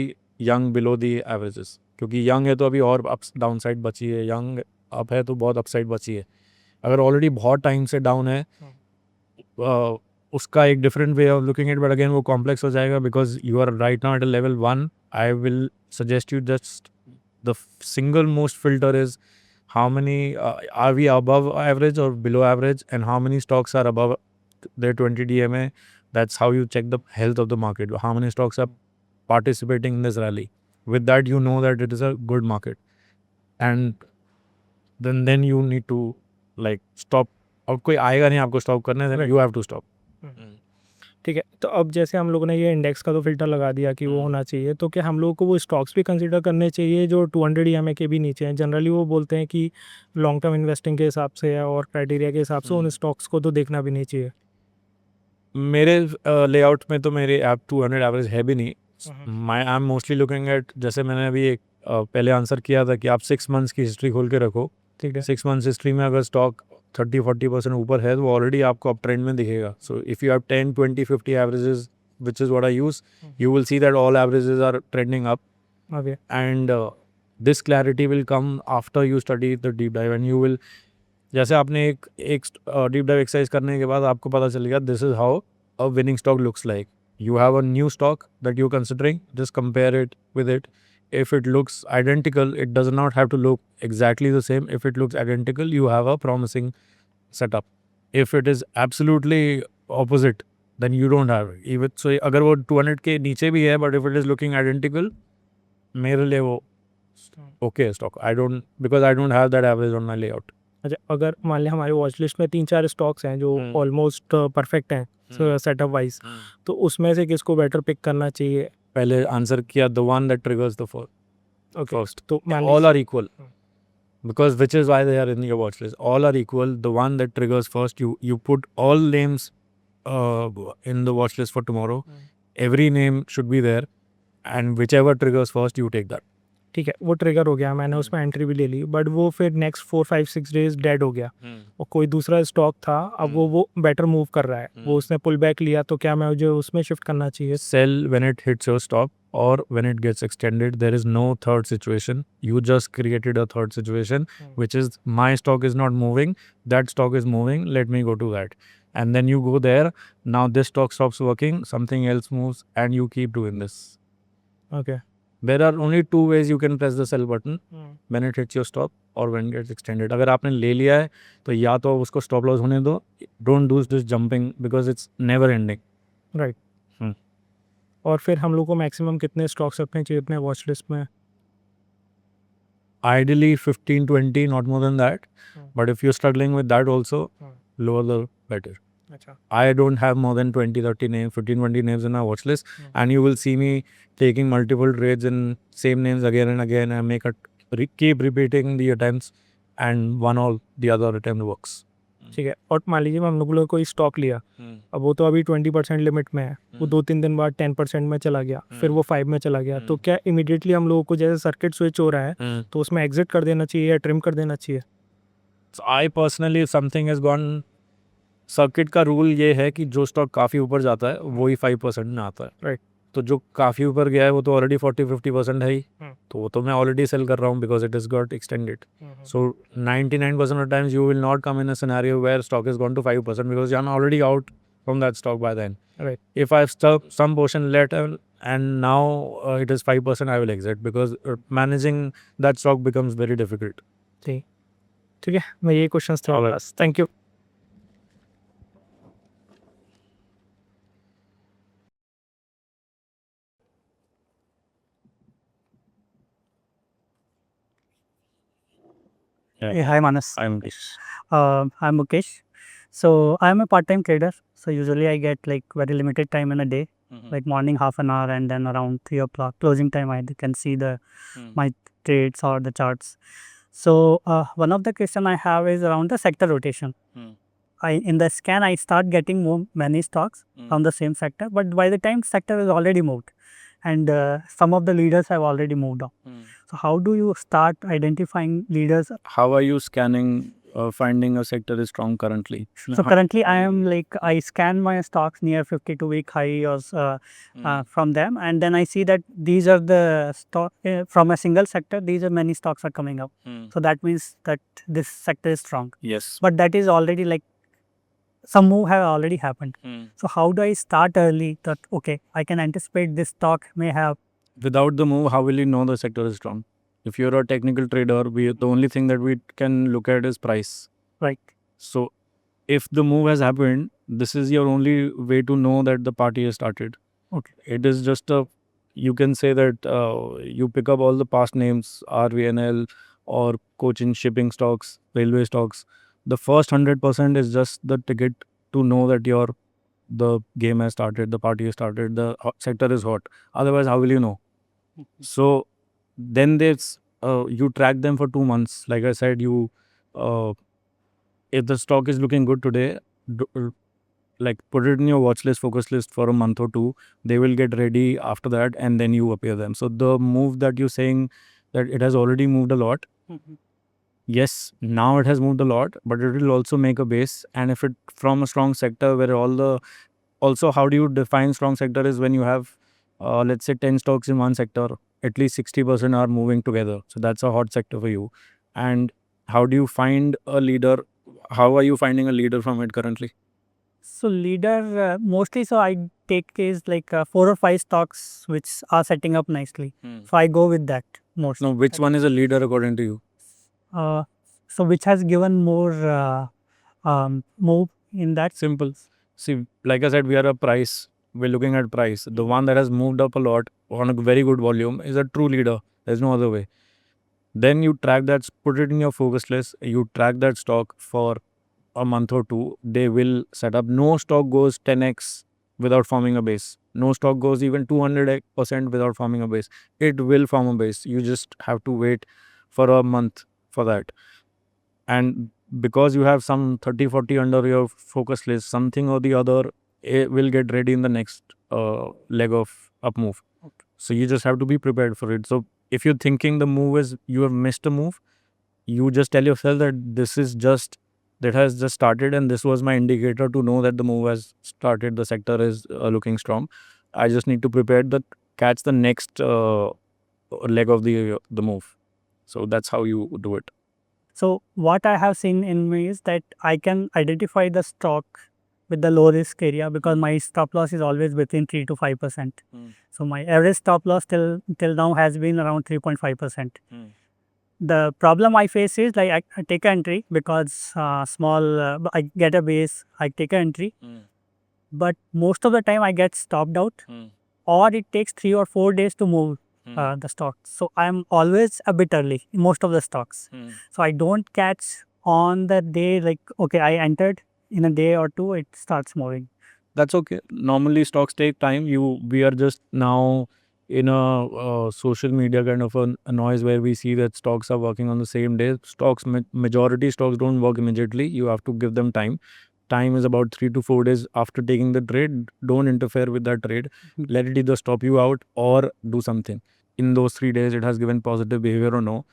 young below the averages. क्योंकि young है तो अभी और down side बची है, young up है तो बहुत अपसाइड बची है. अगर ऑलरेडी बहुत टाइम से डाउन है उसका एक different way of looking it, but again वो कॉम्प्लेक्स हो जाएगा because you are right now at level 1. I will suggest you just the single most filter is how many are we above average or below average and how many stocks are above their 20 DMA. That's how you check the health of the market. How many stocks are participating in this rally. With that you know that it is a good market and then you need to like stop. और कोई आएगा नहीं आपको stop करने, then you have to stop. ठीक है. तो अब जैसे हम लोगों ने ये इंडेक्स का तो फिल्टर लगा दिया कि वो होना चाहिए, तो क्या हम लोगों को वो स्टॉक्स भी कंसीडर करने चाहिए जो 200 EMA के भी नीचे हैं? जनरली वो बोलते हैं कि लॉन्ग टर्म इन्वेस्टिंग के हिसाब से और क्राइटेरिया के हिसाब से उन स्टॉक्स को तो देखना भी नहीं चाहिए. मेरे लेआउट में तो मेरे ऐप 200 एवरेज है भी नहीं. I am mostly looking at, जैसे मैंने अभी एक पहले आंसर किया था कि आप 6 मंथ्स की हिस्ट्री खोल के रखो. ठीक है. 6 मंथ्स हिस्ट्री में अगर स्टॉक 30-40% ऊपर है तो वो ऑलरेडी आपको अप ट्रेंड में दिखेगा. So if you have 10-20-50 averages which is what I use, you will see that all averages are trending up. Okay. And this clarity will come after you study the deep dive and you will, जैसे आपने एक deep dive exercise करने के बाद आपको पता चलेगा this is how a winning stock looks like. You have a new stock that you considering, just compare it with it. If it looks identical, it does not have to look exactly the same. If it looks identical, you have a promising setup. If it is absolutely opposite, then you don't have it. Even so, अगर वो 200 के नीचे भी है, but if it is looking identical, मेरे लिए वो okay stock. Because I don't have that average on my layout. अच्छा, अगर मान लिया हमारे वॉच लिस्ट में 3-4 स्टॉक्स हैं जो ऑलमोस्ट परफेक्ट हैं सेटअप वाइज, तो उसमें से किसको बेटर पिक करना चाहिए? पहले आंसर किया, the one that triggers the first. तो All are equal. Because which is why they are in your watch list. All are equal. The one that triggers first, you put all names in the watch list for tomorrow. Every name should be there, and whichever triggers first, you take that. ठीक है, वो trigger हो गया, मैंने उसमें entry भी ले ली, but वो फिर नेक्स्ट 4-5-6 डेज डेड हो गया और कोई दूसरा स्टॉक था, अब वो बेटर मूव कर रहा है, वो उसने पुल बैक लिया, तो क्या मैं मुझे उसमें शिफ्ट करना चाहिए? Sell when it hits your stop or when it gets extended. There is no third situation. You just created a third situation, which is my stock is not moving, that stock is moving, let me go to that. And then you go there, now this stock stops working, something else moves, and you keep doing this. Okay. There are only 2 ways you can press the sell button, when it hits your stop or when it gets extended. अगर आपने ले लिया है तो या तो उसको stop loss होने दो, don't do this jumping because it's never ending. Right. और फिर हम लोग को मैक्सिमम कितने स्टॉक्स रखने चाहिए अपने वॉच लिस्ट में? Ideally 15-20, not more than that. But if you're struggling with that also, lower the better. अच्छा I don't have more than 20, 30 names, 15, 20 names in my watch list. And you will see me taking multiple trades in same names again and again and keep repeating the attempts and one or the other attempt works. ठीक है। और मान लीजिए हम लोगों ने कोई stock लिया, अब वो तो अभी 20% लिमिट में है, वो 2-3 दिन बाद 10% में चला गया, फिर वो 5 में चला गया, तो क्या इमीडिएटली हम लोगों को जैसे सर्किट स्विच हो रहा है तो उसमें एग्जिट कर देना चाहिए या ट्रिम कर देना चाहिए? So I personally, if something has gone, circuit का रूल ये है कि जो स्टॉक काफ़ी ऊपर जाता है वही 5% में आता है, राइट। तो जो काफ़ी ऊपर गया है वो तो ऑलरेडी 40-50% है ही, तो वो तो मैं ऑलरेडी सेल कर रहा हूँ because it is got extended. So 99% of times you will not come in a scenario where stock has gone to 5% because you're already out from that stock by then. Right. If I've stuck some portion left and now it is 5%, I will exit because managing that stock becomes very difficult. ठीक है, मैं ये questions थे Alright. बस। Thank you. Hey, hi Manas. I'm I'm Mukesh. So I'm a part-time trader. So usually I get like very limited time in a day, like morning half an hour and then around 3 o'clock closing time I can see the my trades or the charts. So one of the question I have is around the sector rotation. In the scan I start getting many stocks from the same sector, but by the time sector is already moved and some of the leaders have already moved on. So how do you start identifying leaders? How are you scanning, finding a sector is strong currently? So currently I am like, I scan my stocks near 52-week high or from them, and then I see that these are the stock from a single sector, these are many stocks are coming up. So that means that this sector is strong. Yes. But that is already like, some move have already happened. So how do I start early that, okay, I can anticipate this stock may have. Without the move, how will you know the sector is strong? If you're a technical trader, the only thing that we can look at is price. Right. So if the move has happened, this is your only way to know that the party has started. Okay. It is just you can say that you pick up all the past names, RVNL or coaching, shipping stocks, railway stocks. The first 100% is just the ticket to know that the game has started, the party has started, the sector is hot. Otherwise, how will you know? So then there's you track them for 2 months. Like I said, you if the stock is looking good today, like put it in your watch list, focus list for a month or two. They will get ready after that, and then you appear them. So the move that you're saying that it has already moved a lot. Yes, now it has moved a lot, but it will also make a base. And if it from a strong sector where also how do you define strong sector is when you have let's say 10 stocks in one sector, at least 60% are moving together. So that's a hot sector for you. And how do you find a leader? How are you finding a leader from it currently? So leader mostly, so I take is like 4 or 5 stocks which are setting up nicely. So I go with that mostly. No, which one is a leader according to you? So which has given more move in that? Simple. See, like I said, we are a price. We're looking at price. The one that has moved up a lot on a very good volume is a true leader. There's no other way. Then you track that, put it in your focus list. You track that stock for a month or two. They will set up. No stock goes 10x without forming a base. No stock goes even 200% without forming a base. It will form a base. You just have to wait for a month for that. And because you have some 30-40 under your focus list, something or the other it will get ready in the next leg of up move. Okay. So you just have to be prepared for it. So if you're thinking the move is you have missed a move, you just tell yourself that this is just that has just started and this was my indicator to know that the move has started. The sector is looking strong. I just need to prepare the catch the next leg of the move. So that's how you do it. So what I have seen in me is that I can identify the stock with the low risk area because my stop loss is always between 3 to 5%. So my average stop loss till now has been around 3.5%. The problem I face is like I take an entry because I get a base, I take an entry, but most of the time I get stopped out or it takes 3 or 4 days to move the stock. So I'm always a bit early in most of the stocks. So I don't catch on the day like, okay, I entered in a day or two it starts moving. That's okay. Normally stocks take time. We are just now in a social media kind of a noise where we see that stocks are working on the same day. Majority stocks don't work immediately. You have to give them time. Time is about 3 to 4 days after taking the trade. Don't interfere with that trade. Let it either stop you out or do something. In those 3 days, it has given positive behavior or no.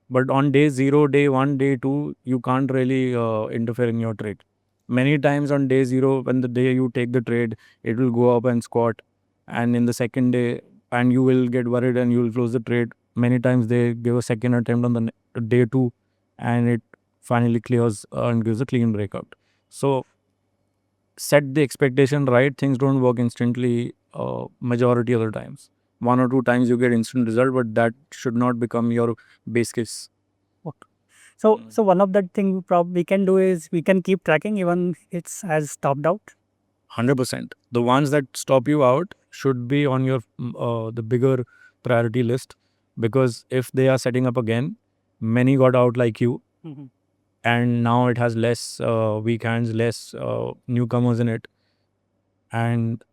But on day 0, day 1, day 2, you can't really interfere in your trade. Many times on day 0, when the day you take the trade, it will go up and squat. And in the second day, and you will get worried and you will close the trade. Many times they give a second attempt on the day 2 and it finally clears and gives a clean breakout. So set the expectation right. Things don't work instantly majority of the times. 1 or 2 times you get instant result, but that should not become your base case. So one of the thing we can do is we can keep tracking even it's has stopped out. 100%. The ones that stop you out should be on your the bigger priority list, because if they are setting up again, many got out like you, and now it has less weak hands, less newcomers in it, and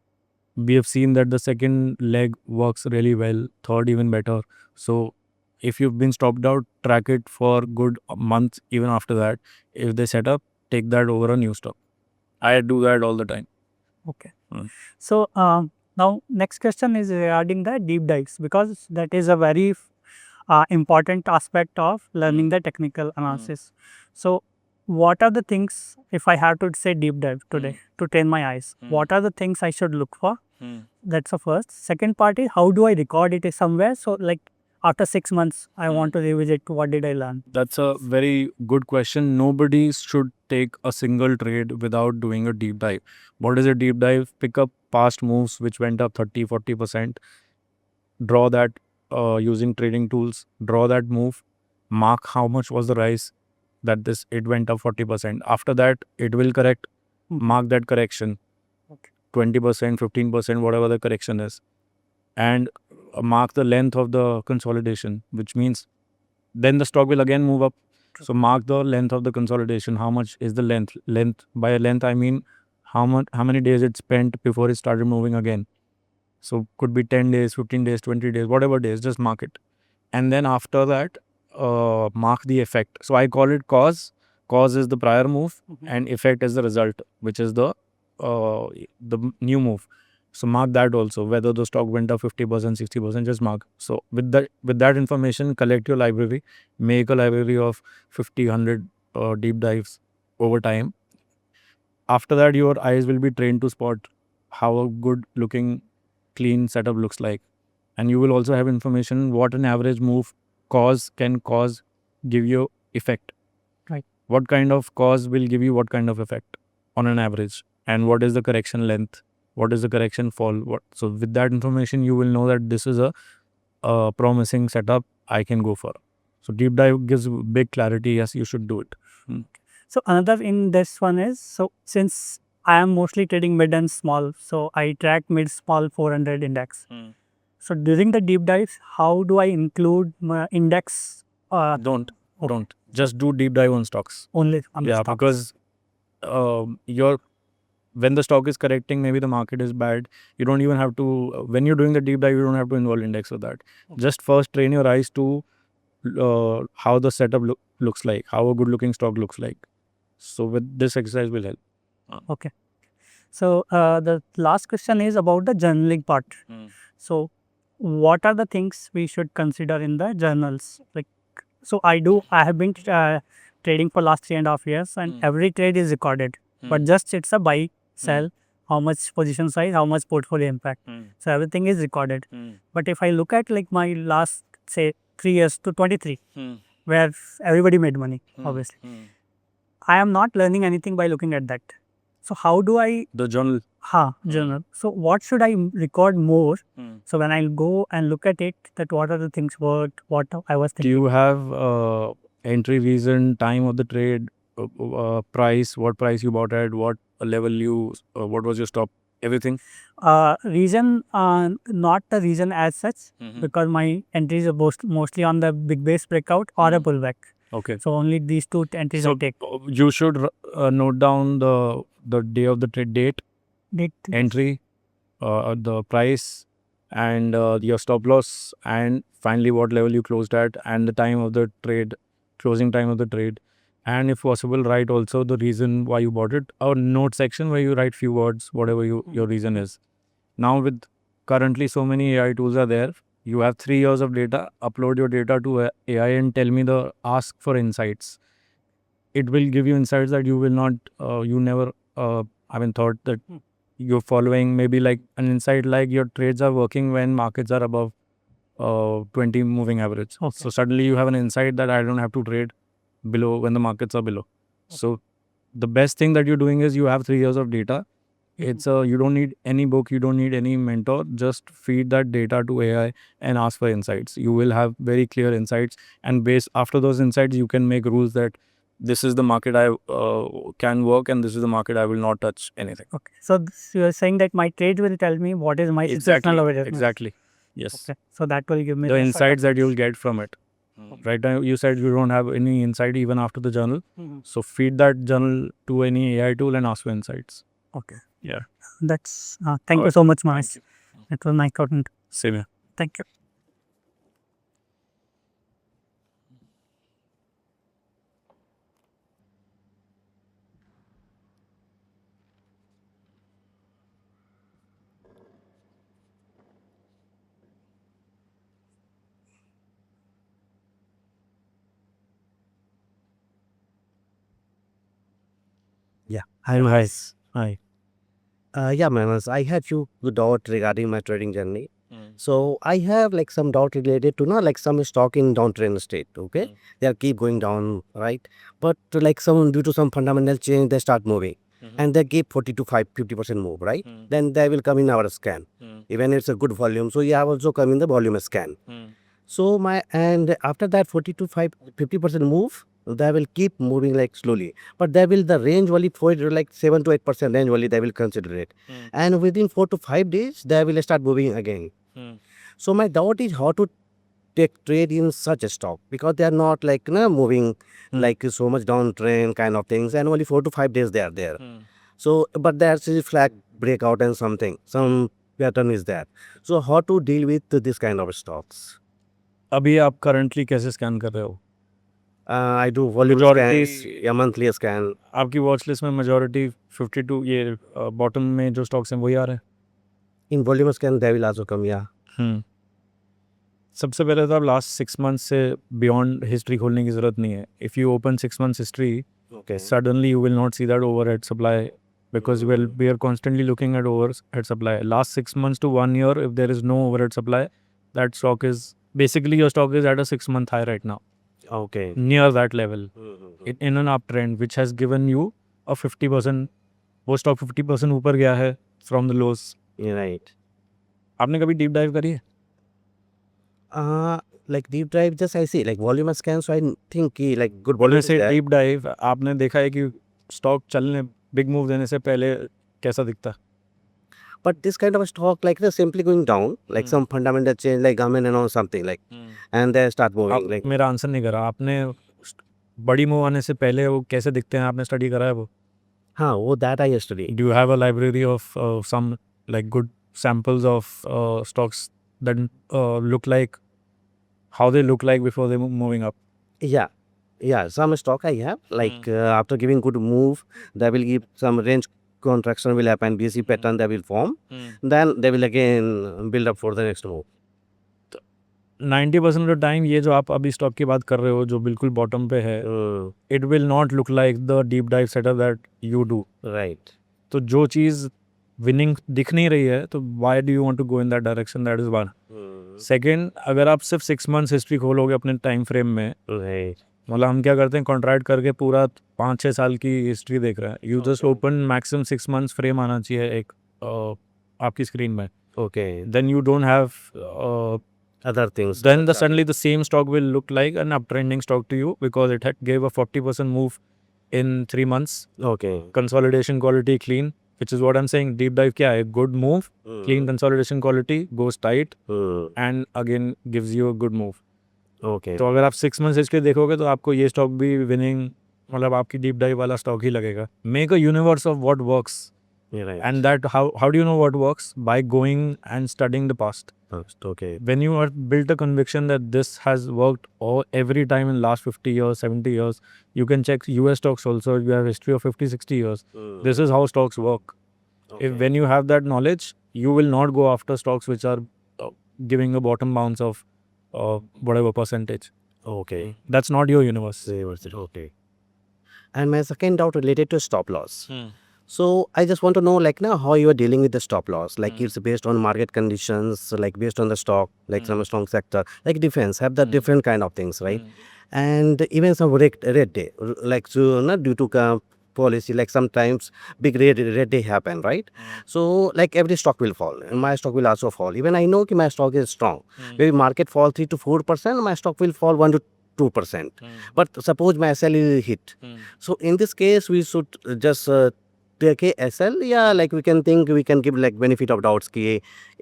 we have seen that the second leg works really well, third even better. So if you've been stopped out, track it for good months even after that. If they set up, take that over a new stock. I do that all the time. Okay. So now next question is regarding the deep dives, because that is a very important aspect of learning the technical analysis. So what are the things, if I have to say deep dive today to train my eyes, what are the things I should look for? That's the first. Second part is how do I record it somewhere? So like after 6 months, I want to revisit what did I learn. That's a very good question. Nobody should take a single trade without doing a deep dive. What is a deep dive? Pick up past moves which went up 30-40%. Draw that using trading tools. Draw that move. Mark how much was the rise that it went up 40%. After that, it will correct. Mark that correction. 20%, 15%, whatever the correction is. And mark the length of the consolidation, which means then the stock will again move up. So mark the length of the consolidation. How much is the length? By length I mean how many days it spent before it started moving again. So could be 10 days, 15 days, 20 days, whatever days, just mark it. And then after that, mark the effect. So I call it cause. Cause is the prior move and effect is the result, which is the new move. So mark that also, whether the stock went up 50%, 60%, just mark. So with that information, collect your library, make a library of 50, 100 deep dives over time. After that, your eyes will be trained to spot how a good looking clean setup looks like. And you will also have information what an average move can give you effect. Right. What kind of cause will give you what kind of effect on an average, and what is the correction length, what is the correction fall. So with that information, you will know that this is a promising setup I can go for. So deep dive gives big clarity. Yes, you should do it. So another in this one is, so since I am mostly trading mid and small, so I track mid small 400 index. So during the deep dives, how do I include my index? Don't just do deep dive on stocks. Only on the stocks. Because when the stock is correcting, maybe the market is bad. You don't even have to, when you're doing the deep dive, you don't have to involve index with that. Just first train your eyes to how the setup looks like, how a good looking stock looks like. So with this exercise will help. Okay. So the last question is about the journaling part. So what are the things we should consider in the journals? Like, so I have been trading for last 3.5 years, and every trade is recorded, but just it's a buy, sell, how much position size, how much portfolio impact. So everything is recorded. But if I look at like my last, say 3 years to 23, where everybody made money, obviously, I am not learning anything by looking at that. So how do I The journal. journal? So what should I record more? So when I go and look at it, that what are the things worked, what I was Do thinking. you have entry reason, time of the trade, price, what price you bought at, what level what was your stop, everything? Reason, not the reason as such, because my entries are mostly on the big base breakout or a pullback. Okay. So only these two entries So I take. you should note down the day of the trade date, Date. entry, the price, and your stop loss, and finally what level you closed at, and the time of the trade, closing time of the trade, and if possible, write also the reason why you bought it. Or note section where you write few words, whatever your reason is. Now with currently so many AI tools are there. You have 3 years of data. Upload your data to AI and tell me ask for insights. It will give you insights that you will not, you never, thought that you're following. Maybe like an insight like your trades are working when markets are above 20 moving average. Okay. So suddenly you have an insight that I don't have to trade below when the markets are below. So the best thing that you're doing is you have 3 years of data. It's you don't need any book, you don't need any mentor. Just feed that data to AI and ask for insights. You will have very clear insights, and based after those insights, you can make rules that this is the market I can work, and this is the market I will not touch anything. Okay. So you are saying that my trade will tell me what is my situational awareness. Exactly. Yes. Okay. So that will give me The sort of- insights that you'll get from it. Right now, you said you don't have any insight even after the journal. Mhm. So feed that journal to any AI tool and ask for insights. Okay. Yeah. That's thank you so much, Mahesh. It was nice talking to you. Same here. Thank you. Hi, Mahesh. Hi. Yeah, Manas, I had few doubt regarding my trading journey. So I have like some doubt related to like some stock in downtrend state. Okay, they are keep going down, right? But like some due to some fundamental change, they start moving, and they keep 40 to 50% move, right? Then they will come in our scan. Even it's a good volume, so you have also come in the volume scan. So and after that 40 to 50% move, they will keep moving like slowly, but they will the range only for like 7 to 8% range only they will consider it, and within 4 to 5 days they will start moving again. So my doubt is how to take trade in such a stock, because they are not like moving like so much downtrend kind of things, and only 4 to 5 days they are there. So but there's a flag breakout and some pattern is there. So how to deal with this kind of stocks? अभी आप currently कैसे scan कर रहे हो? I do volume Majority- scans, या monthly scan. आपकी watch list में majority 52 ये bottom में जो stocks हैं वही आ रहे हैं? In volume scan they will also come, yeah. सबसे पहले तो आप लास्ट 6 months से बियॉन्ड हिस्ट्री खोलने की जरूरत नहीं है. If you open 6 months history, Okay. suddenly you will not see that overhead supply, because we are constantly looking at overhead supply. Last 6 months to 1 year, if there is no overhead supply, that stock is basically your stock is at a 6-month high right now, Okay. near that level, in an uptrend which has given you a 50%. वो stock 50% ऊपर गया है from the lows. You're right. आपने कभी deep dive करी है? Like deep dive, just I see like volume scan, so I think कि like good बोलने volume is से there. deep dive आपने देखा है कि stock चलने big move देने से पहले कैसा दिखता है? But this kind of stock like simply going down, like some fundamental change, like government announced something like, and they start moving आप like. मेरा आंसर नहीं करा आपने. बड़ी मूव आने से पहले वो कैसे दिखते हैं आपने स्टडी करा है वो? हाँ, वो that I study. Do you have a library of some like good samples of stocks that look like how they look like before they moving up? Yeah, some stock I have like after giving good move, they will give some range contraction will happen, BC pattern they will form, then they will again build up for the next move. 90% of the time ये जो आप अभी stock की बात कर रहे हो जो बिल्कुल बॉटम पे है, it will not look like the deep dive setup that you do. Right. तो जो चीज़ विनिंग दिख नहीं रही है तो why do you want to go in that direction? That is one. Second, अगर आप सिर्फ 6 months हिस्ट्री खोलोगे अपने टाइम फ्रेम में, Right. मतलब हम क्या करते हैं कॉन्ट्रैक्ट करके पूरा 5-6 साल की हिस्ट्री देख रहे हैं. You just open maximum 6 months frame आना चाहिए एक आपकी स्क्रीन में. Okay. Then you don't have Other things. then suddenly the same stock will look like an uptrending stock to you because it had gave a 40% move in 3 months. Okay. Consolidation quality clean, which is what I'm saying. Deep dive kya hai? Good move, clean consolidation quality, goes tight, and again gives you a good move. Okay. तो अगर आप 6 months history देखोगे तो आपको ये stock भी winning मतलब आपकी डीप डाइव वाला स्टॉक ही लगेगा. Make a universe of what works You're right. and that how do you know what works? By going and studying the past. First, okay. When you are built a conviction that this has worked every time in last 50 years, 70 years, you can check US stocks also. You have history of 50, 60 years. This is how stocks work. Okay. When you have that knowledge, you will not go after stocks which are giving a bottom bounce of whatever percentage. Okay. That's not your universe. Okay. And my second doubt related to stop loss. So I just want to know like now how you are dealing with the stop loss. Like it's based on market conditions, like based on the stock, like some strong sector, like defense, have the different kind of things, right? And even some red day, like so not due to policy, like sometimes big red day happen, right? So like every stock will fall, and my stock will also fall. Even I know that my stock is strong. Maybe market fall 3 to 4%, my stock will fall 1 to 2%. But suppose my SL is hit. So in this case, we should just take a SL, yeah, like we can think we can give like benefit of doubts ki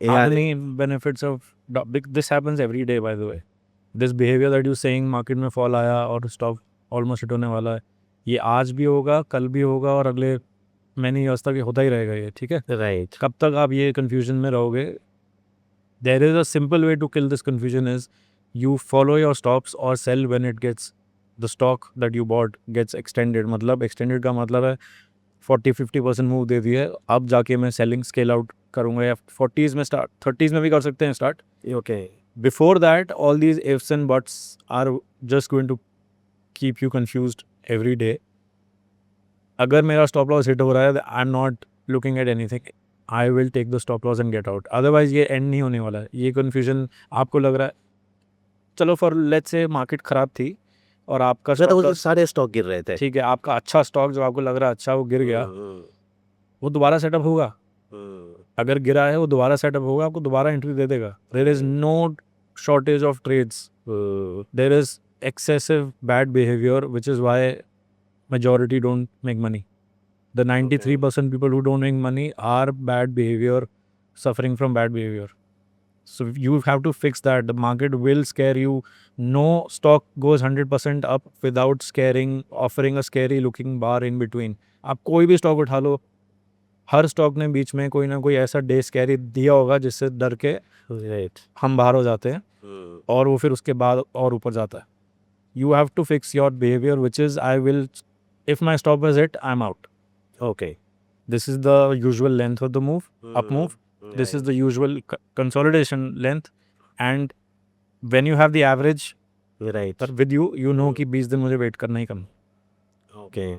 How many benefits of this happens every day, by the way. This behavior that you're saying market में fall आया और stock almost hit होने वाला है, ये आज भी होगा, कल भी होगा और अगले many years तक ये होता ही रहेगा ये, ठीक है? right. कब तक आप ये confusion में रहोगे? There is a simple way to kill this confusion is you follow your stops or sell when it gets the stock that you bought gets extended. मतलब extended का मतलब है 40-50% मूव दे दिए, अब जाके मैं सेलिंग स्केल आउट करूँगा या 40s में स्टार्ट 30s में भी कर सकते हैं start. Okay. Before that all these ifs and buts are just going to keep you confused every day. अगर मेरा स्टॉप लॉस हिट हो रहा है I am not looking at anything, I will take the stop loss and get out. Otherwise ये end नहीं होने वाला है. ये कन्फ्यूजन आपको लग रहा है चलो फॉर लेट्स से मार्केट ख़राब थी और आपका तो सारे स्टॉक गिर रहे थे, ठीक है, आपका अच्छा स्टॉक जो आपको लग रहा है अच्छा वो गिर गया, वो दोबारा सेटअप होगा. अगर गिरा है वो दोबारा सेटअप होगा, आपको दोबारा एंट्री दे देगा. There is no shortage of trades, there is excessive bad behaviour which is why majority don't make money. The 93% people who don't make money are bad behavior, suffering from bad behavior. So you have to fix that. The market will scare you. No stock goes 100% up without offering a scary looking bar in between. आप कोई भी stock उठा लो, हर stock ने बीच में कोई ना कोई ऐसा डे स्कैरी दिया होगा जिससे डर के हम बाहर हो जाते हैं और वो फिर उसके बाद और ऊपर जाता है. You have to fix your behavior, which is if my stop is hit, I'm out. Okay. This is the usual length of the move, up move. This is the usual consolidation length. And when you have the average right with you, you know कि 20 दिन मुझे wait करना ही करना. Okay.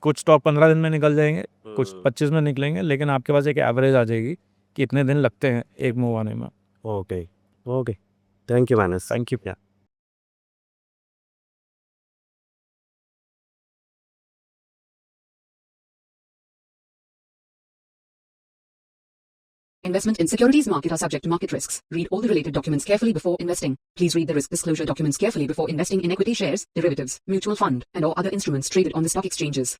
कुछ stock 15 दिन में निकल जाएंगे, कुछ 25 में निकलेंगे, लेकिन आपके पास एक एवरेज आ जाएगी कि इतने दिन लगते हैं एक मूव आने में. Okay. Okay. Thank you, Manas. Thank you. Yeah. Investment in securities market are subject to market risks. Read all the related documents carefully before investing. Please read the risk disclosure documents carefully before investing in equity shares, derivatives, mutual fund, and or other instruments traded on the stock exchanges.